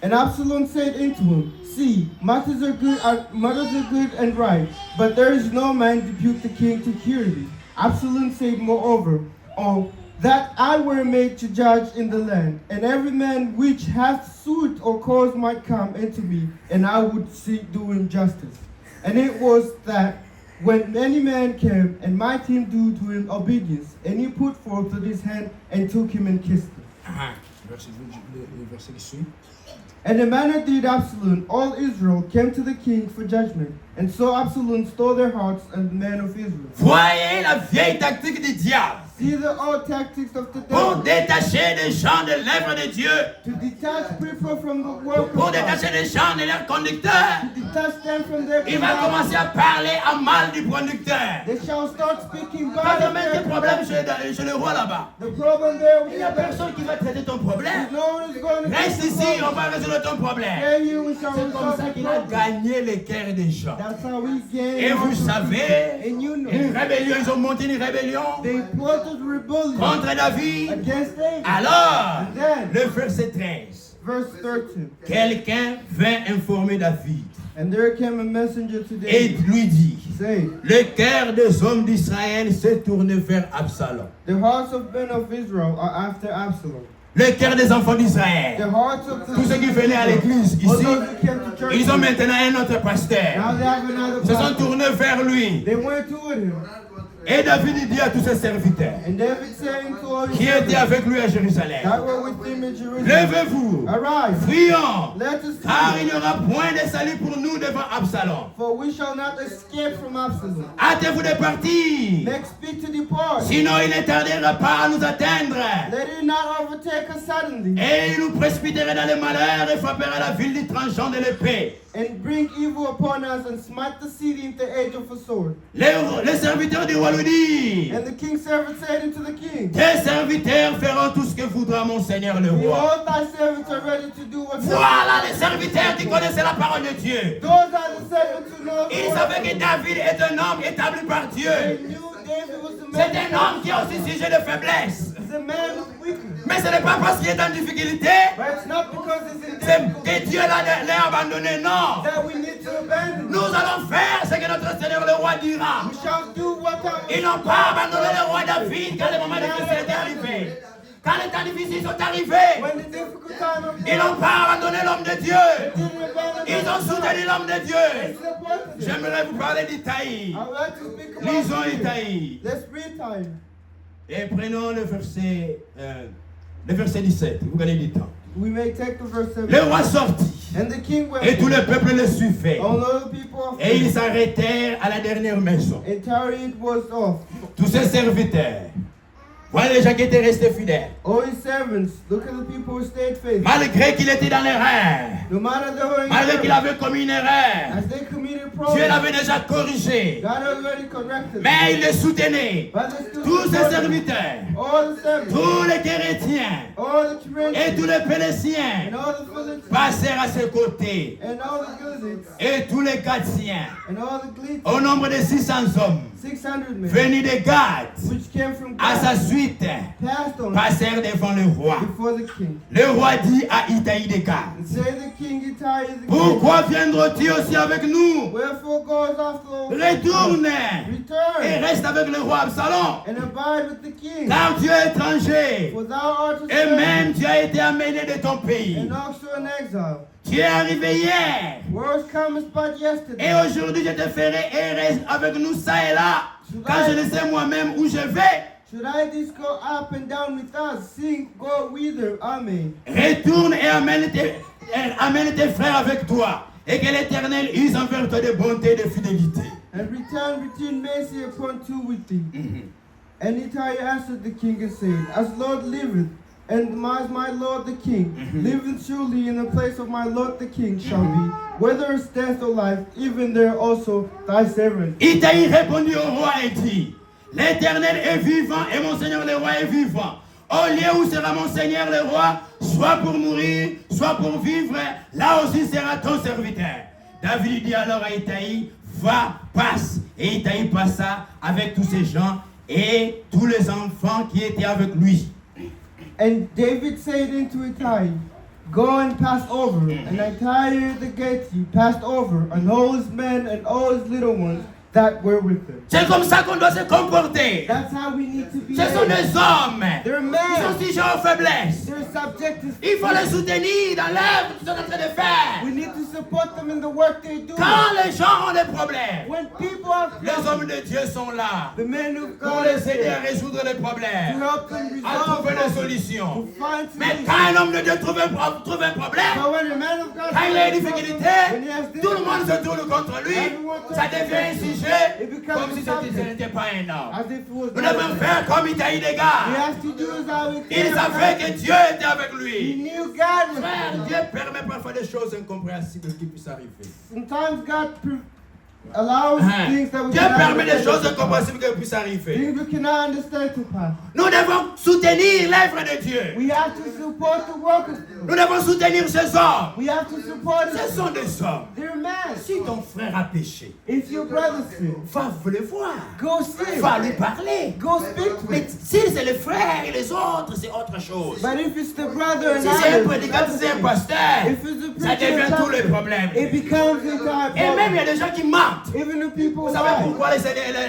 And Absalom said unto him, See, matters are good and right, but there is no man depute the king to hear thee. Absalom said moreover, Oh, that I were made to judge in the land, and every man which hath suit or cause might come unto me, and I would do him justice. And it was that when any man came, and might him do to him obedience, and he put forth his hand and took him and kissed him. Verset qui suit. And the manner did Absalom, all Israel came to the king for judgment, and so Absalom stole their hearts and the men of Israel. Voyez la vieille tactique du diable See the old tactics of the pour devil détacher les gens de l'œuvre de Dieu, to detach people from the work pour of God, détacher les gens de leur conducteur. to detach them from their Il va conduct. commencer à parler à mal du conducteur. They shall start speaking Pas bad de of mettre their des problèmes chez le roi là-bas. The problem there Il with n'y a the devil. personne qui va traiter ton problème. No one is going to Reste fix the ici, on problem. va résoudre ton problème. Here you we shall C'est comme resolve ça the qu'il a problem. gagné les cœurs des gens. That's how we gain. Et vous savez, And you know, une rébellion, ils ont monté une rébellion they plotted rebellion contre David. against David. Alors, Then, le verset 13. verse 13. Quelqu'un vint informer David And there came a messenger to et David, lui dit, saying, le cœur des hommes d'Israël s'est tourné vers Absalom. The hearts of men of Israel are after Absalom. Le cœur des enfants The d'Israël. hearts of Tous ceux qui venaient à l'église all ici, those who came to church, ils ont maintenant un autre now pasteur. they have another Ils se sont pastor. tournés vers lui. They went toward him. Et David dit à tous ses serviteurs And David saying to all his qui étaient servants avec lui à Jérusalem, that were with him in Jerusalem, levez-vous, Arise, prions, let us car il n'y pray, aura point de salut pour nous devant Absalom. for we shall not escape from Absalom. Hâtez-vous de partir, Make speed to depart. sinon il ne tardera pas à nous atteindre. Let it not overtake us suddenly, Et il nous précipiterait dans le malheur et frapperait la ville du tranchant de l'épée. and bring evil upon us, and smite the city into the edge of a sword. Les serviteurs du roi lui disent, And the king's servant said unto the king, tes serviteurs feront tout ce que voudra mon Seigneur le roi. Behold, thy servants are ready to do what Voilà les serviteurs qui connaissaient la parole de Dieu. Those are the servants who know the Ils word. savaient que David est un homme établi par They Dieu. knew David was the C'est man. un homme qui est aussi sujet de faiblesse. He's a man with weakness. Mais ce n'est pas parce qu'il est en difficulté But it's not because he's in c'est difficulty que Dieu l'a abandonné. Non. that we need to abandon Nous him. allons faire ce que notre Seigneur le roi dira. We shall do what Ils n'ont pas abandonné le roi David quand le moment difficile est arrivé. Quand les temps difficiles sont arrivés, when the difficult time of ils n'ont pas abandonné l'homme de Dieu. didn't abandon Ils ont soutenu l'homme de Dieu. supported him. J'aimerais vous parler d'Itaï. I would like to speak about Lisons it. Itaï. Let's read time. Et prenons le verset 17. Vous gagnez du temps. We may take the verse 7. Le roi sortit And the king went, et tout le peuple le suivait. all the people of Et ils s'arrêtèrent à la dernière maison. and tarried was off. Tous ses serviteurs, voilà les gens qui étaient restés fidèles. All his servants, look at the people who stayed faithful. Malgré qu'il était dans l'erreur, No matter they were in malgré qu'il error, avait commis une erreur, as they committed Dieu problems, l'avait déjà corrigé. God already corrected them. Mais il les soutenait. But they still Tous ses supported serviteurs, all the servants, tous les chrétiens all the Corinthians, et tous les Pélésiens and all the Philistines, passèrent à ses côtés. and all the Gilzites, Et tous les Gadiens, and all the Gleats, au nombre de 600 hommes, 600 men, venus de Gad, which came from à sa God, suite, passed on passèrent devant le roi. before the king. Le roi dit à Itaï de Gad, And say the king, Ittai is the king. pourquoi viendras-tu aussi avec nous? Wherefore goes also Retourne et return reste avec le roi Absalom, and abide with the king. car tu es étranger For thou art a et stranger, même tu as été amené de ton pays. and also an exile. Tu es arrivé hier Words comest but et yesterday. aujourd'hui je te ferai et reste avec nous ça et là, car je ne sais moi-même où je vais Should I just go up and down with us? Sing, go with her. Amen. Retourne et amène tes frères avec toi. Et que l'Éternel use envers toi de bonté et de fidélité. And return mercy upon two with thee. And Ittai answered the king and said, As Lord liveth, and as my Lord the king, liveth surely in the place of my Lord the king shall be, whether it's death or life, even there also thy servant. Itaï répondit au roi et dit, l'Éternel est vivant et mon Seigneur le roi est vivant. Au lieu où sera mon Seigneur le roi, soit pour mourir, soit pour vivre, là aussi sera ton serviteur. David dit alors à Itaï, va, passe. Et Itaï passa avec tous ces gens et tous les enfants qui étaient avec lui. And David said unto Ittai, Go and pass over. And Ittai the Gittite passed over, and all his men and all his little ones that were with him. C'est comme ça qu'on doit se comporter. That's how we need to be. Ce sont des hommes. They're Ils men. sont sujets aux faiblesses. They're subject to. Il faut les soutenir dans l'œuvre qu'ils sont en train de faire. We need to support them in the work they do. Quand les gens ont des problèmes, When people have les problems, hommes de Dieu sont là the men of pour God les are aider à there résoudre les to problèmes, help them à resolve trouver des problems, solutions. to find Mais solutions. quand un homme de Dieu trouve un problème, But when a man of God quand il a une when difficulté, he has tout le monde se tourne contre lui. Ça devient un sujet comme si ce n'était pas un homme. as if it was Nous devons faire comme Itaï des he gars. has to do as how he Il savait que Dieu était avec He lui. knew God was Frère, there. Dieu permet parfois des choses incompréhensibles qui puissent arriver. Sometimes God allows things that we Dieu cannot permet des understand. choses incompréhensibles qui puissent arriver. Things we cannot understand to pass. Nous devons soutenir l'œuvre de Dieu. We have to support the work of Nous devons soutenir ces hommes. We have to support Ce them. sont des hommes. They're men. Si ton frère a péché, If your brother sin, va le voir. go see. Va lui parler. Go speak to Mais him. si c'est le frère et les autres, c'est autre chose. But if it's the brother and Si c'est un others, prédicateur, si c'est un pasteur, if it's a ça preacher devient and tous les pastor, problèmes. it becomes the entire Et même il y problem. a des gens qui mentent. Even the people Vous savez lie. pourquoi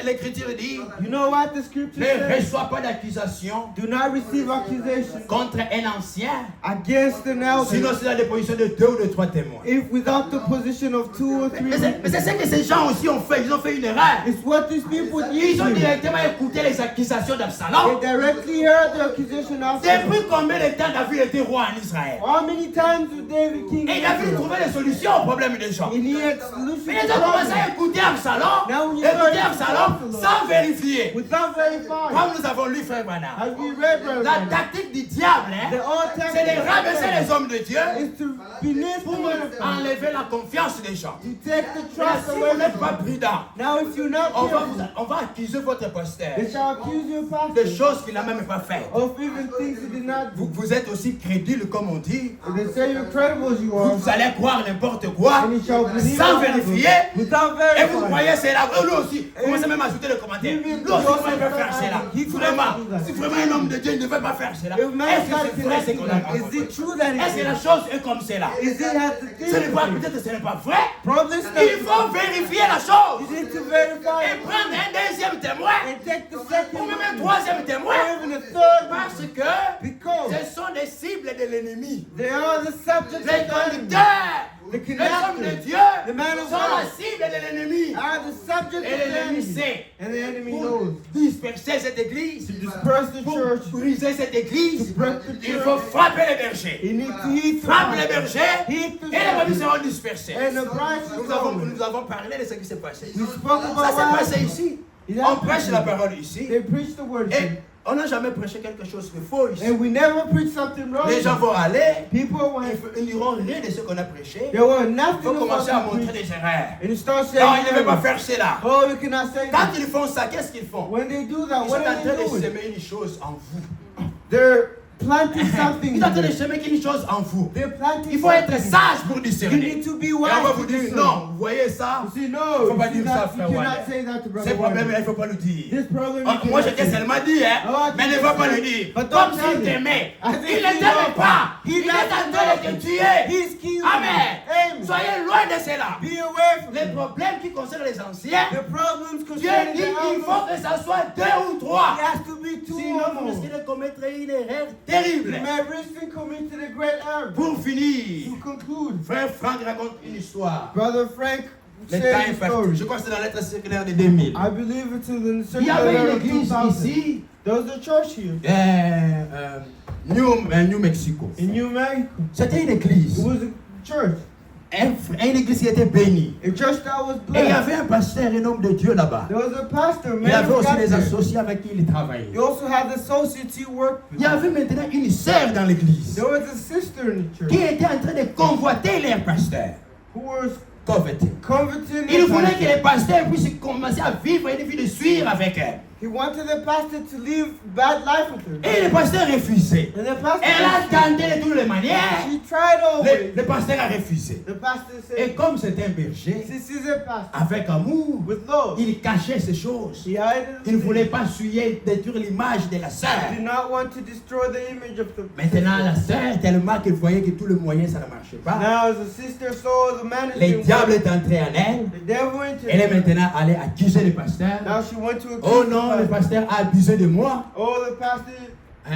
l'Écriture dit You know what the scripture ne says? reçois pas d'accusation Do not receive accusation contre un ancien, against an sinon elder c'est dans les positions de 2 ou de 3 témoins. if without the position of 2 or 3 Mais c'est ce que ces gens aussi ont fait. Ils ont fait une erreur. It's what these people Ils ont did. directement écouté les accusations d'Absalom. They directly heard the accusation of Depuis combien de temps David était roi en Israël? How many times did David king Et David Israel? trouvait des solutions aux problèmes des gens. And he had solutions Mais ils to ont commencé problems à écouter Absalom, Now when you écouter heard Absalom Absalom, sans vérifier. without verifying. Comme nous avons lu, frère Branham. As we read, brother, La tactique du diable, hein, the old c'est de rabaisser les hommes de Dieu is to beneath the pour man of God, enlever la confiance des gens. to take the Mais trust si vous away n'êtes from pas them. prudent, Now if you're not careful, on va accuser votre pasteur they shall accuse your de pastor choses qu'il n'a même pas faites. of even things he did not do. Vous êtes aussi crédule, comme on dit. If they say you're credible as you are, Vous allez croire n'importe quoi and you shall believe sans whatever, vérifier. without Et vous verifying. croyez c'est là. Lui aussi, commencez même à ajouter les commentaires. Lui aussi, comment il peut faire cela? Vraiment, si vraiment un homme de Dieu ne devait pas faire cela. If man Est-ce que God c'est vrai ce cannot qu'on do a that, is raconté? it true that Est-ce he que la did? chose est comme cela? Is it has to do Ce n'est pas, with it? peut-être que ce n'est pas vrai. Probably it's Il not. faut vérifier la chose. You need to verify Et it prendre un deuxième témoin. and take the Ou second même un one, troisième or témoin. even a third one, Parce que because ce sont des cibles de l'ennemi. they are the subjects Les of the enemy. conducteurs, The les hommes de conductors Dieu the man of sont la God cible de l'ennemi. are the subjects Et of the l'ennemi enemy. sait. And the enemy Pour knows. disperser cette église, Disperse the pour church. briser cette église, To break the il church. faut frapper les bergers. You need to heat the Frappe les fire. bergers Heat the et les brebis fire. seront dispersées. And the branches Nous avons parlé de ce qui s'est passé. We spoke about Ça s'est what passé happened. ici. It On happened. prêche la parole ici. They preach the word. Et on n'a jamais prêché quelque chose de faux ici. And we never preach something wrong. Les gens vont aller, People went. ils n'iront rien de ce qu'on a prêché. There were Il nothing faut commencer à about the montrer preach. des erreurs. And you start saying, Non, ils ne veulent pas faire cela. oh, we cannot say Quand that. ils font ça, qu'est-ce qu'ils font? When they do Ils that, sont what en are train they de doing? semer une chose en vous. They're planting something. Ils sont en train de semer une chose en vous. They're planting Il faut être something. sage pour You discerner. need to be Et on wise. va to vous dire, discern. non, vous voyez ça? You see, no, Faut pas you, see dire ça, that, frère you Waller. cannot say that to Ce brother problème, Waller. il ne faut pas le dire. This problem Ah, you moi, cannot je t'ai say. seulement dit, hein, Oh, mais ne va pas le dire. But Comme don't tell s'il him. t'aimait. I think Il ne he t'aime knows. pas. He Il est en doesn't train de know. te tuer. He's killing Amen. you. Amen. Soyez loin de cela. Be away from Les it. problèmes qui concernent les anciens, The problems Dieu concerning dit the qu'il elders, faut que ça soit 2 ou 3. it has to be two Sinon, or vous more. risquez de commettre une erreur You terrible. may risk committing a great error. Pour finir, To conclude, frère Franck raconte une histoire. Brother Frank Le temps shared est his parti. story. Je crois que c'est dans la lettre circulaire de 2000. I believe it's in the Il y circular avait une letter of église 2000. ici. There was a church here New Mexico. in New Mexico. C'était une It église. was a church. Une église qui était bénie. A church that was Et il y blessed. avait un pasteur, un homme de Dieu là-bas. There was a pastor, Il avait man of aussi God des there. associés avec qui il travaillait. You also had associates he worked Il with. y avait maintenant une sœur dans l'église There was a sister in the qui church était en train de convoiter leur pasteur. who was Coveting. coveting Il the voulait que pastor. les pasteurs puissent commencer à vivre une vie de suivre avec elle. He wanted the pastor to live bad life with her. Et le pasteur refusait. And the pastor, Elle a tenté de toutes les manières. she tried always. Le pasteur a refusé. The pastor Et said, comme c'était un berger, this is a pastor. avec amour, With love. il cachait ces choses. He hid Il ne it. voulait pas souiller, détruire l'image de la sœur. He did not want to destroy the image of the Maintenant, la sœur, tellement qu'elle voyait que tout le moyen, ça ne marchait pas. Now as the sister saw the man is Les doing diables well, est entré en elle. the devil entered. Elle est maintenant allée accuser le pasteur. Now she went to accuse Oh the non, le pastor. pasteur a abusé de moi. Oh, the pastor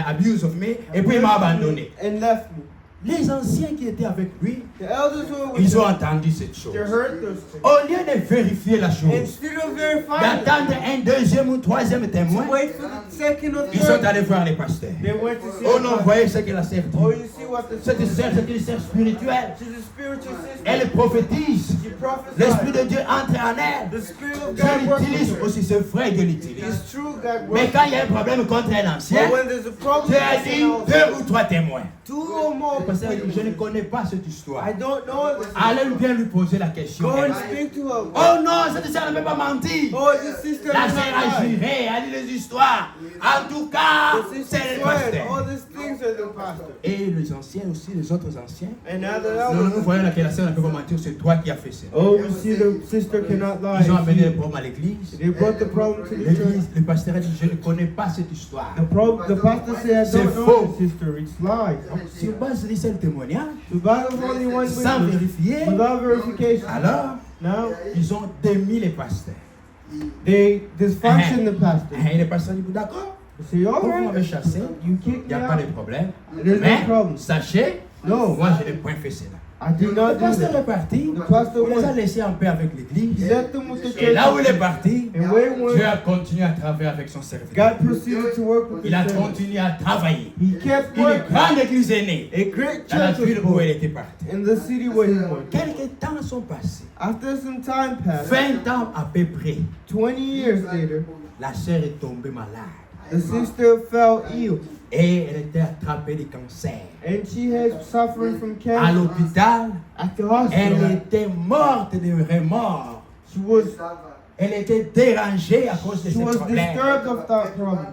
Abuse of me. Et puis il m'a abandonné. and left me. Les anciens qui étaient avec lui, The elders who were with ils ont him, entendu cette chose. they heard those things. Au lieu de vérifier la chose, Instead of verifying d'attendre it, un deuxième ou troisième témoin, to wait for the second or ils sont third, allés voir les pasteurs. they went to see Oh the non, pastor. voyez ce qu'elle a servi. Oh, you see what the Cette sœur, c'est une sœur spirituelle. she's a spiritual sister. Elle prophétise. She prophesied. L'Esprit de Dieu entre en elle. The Spirit of Dieu God works l'utilise with her. aussi, c'est vrai Dieu l'utilise. It's true God Mais works. quand il y a un problème contre un ancien, But when there's a problem, Dieu a dit deux ou trois témoins. two or more Le pasteur dit, je ne witnesses. connais pas cette histoire. I don't know this. Allez bien lui poser la question. Go and Elle. speak to her. Oh non, cette sœur ne peut pas mentir. Oh, this sister La is sœur a not lying. juré, a dit les histoires. En tout cas, The sister c'est le swear. pasteur. All these things are the pastor. Et les anciens aussi, les autres anciens. And now the Non, nous elders. voyons que la sœur ne peut pas mentir, c'est toi qui as fait ça. Oh, you see the sister cannot lie. Ils ont amené le problème à l'église. They brought the problem to the L'église, church. le pasteur a dit, je ne connais pas cette histoire. The pastor said, I C'est don't know faux. this sister. It's lies. Sur base de ce témoignage, The Bible's only one sans witness. vérifier, Without verification. alors, Now, ils ont démis les pasteurs. they dysfunction the pastor. Et les pasteurs disent, d'accord, They say, all vous right, m'avez chassé, you kick il n'y me a pas de out. problème. There's no Mais, problem. sachez, No, moi je n'ai point fait cela. I did Le not do pasteur that. est parti, The pastor on les a went. laissés en paix avec He l'église. left them with the Et church. là où il est parti, And where he Dieu went, a continué à travailler avec son serviteur. God proceeded to work with Il a the church. continué à travailler. He kept Une working. grande église est née A great dans la church was ville où born elle était partie. in the city where he went. Quelques temps sont passés. After some time passed, 20 ans à peu près, 20 years later, la sœur est tombée malade. the sister fell ill. Et elle était attrapée de cancer. And she has suffering from À cancer. l'hôpital, At the elle hospital, était morte de remords. she was Elle était dérangée à cause de she ce was problème. disturbed of that problem.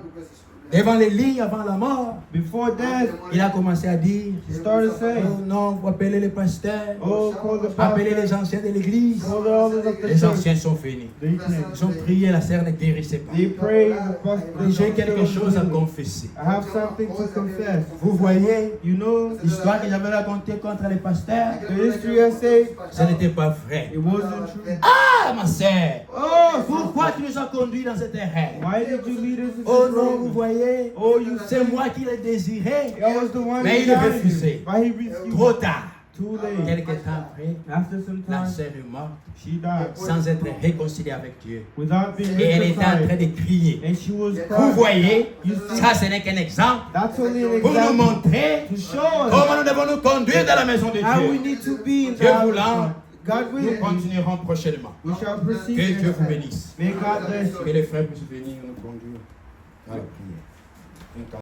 Devant le lit, avant la mort, Before death, il a commencé à dire, she started oh saying, non, vous appelez les pasteurs, "Oh, call the appelez pastor, les anciens de l'église. call the elders of the Les church." anciens sont venus. They came. Ils ont prié, la sœur ne guérissait pas. They prayed. The pastor J'ai quelque chose à I confesser. have something to confess. Vous voyez, You know, l'histoire que j'avais racontée contre les pasteurs, the history I say, ce n'était pas vrai. it wasn't true. Ah, ma sœur, Oh, pourquoi tu nous as conduits dans cette erreur? why did you lead us into Oh this non, vous problem? voyez, Oh, you c'est moi qui l'ai désiré. I was the one Mais who il a wanted refusé. you. Why he refused? Trop tard. Too late. Quelque temps après, After some la time, sœur est morte she died sans être réconciliée avec Dieu. without being Et elle était en train reconciled. de crier. And she was Vous crying. voyez, ça ce n'est qu'un exemple That's only an pour nous example montrer to show us comment nous devons nous conduire dans la maison de how we Dieu. need to be in Dieu the house of voulant, God. God nous willing, continuerons prochainement. we shall proceed. Que Dieu vous bénisse. May God bless you. Que les frères puissent venir nous conduire à la prière.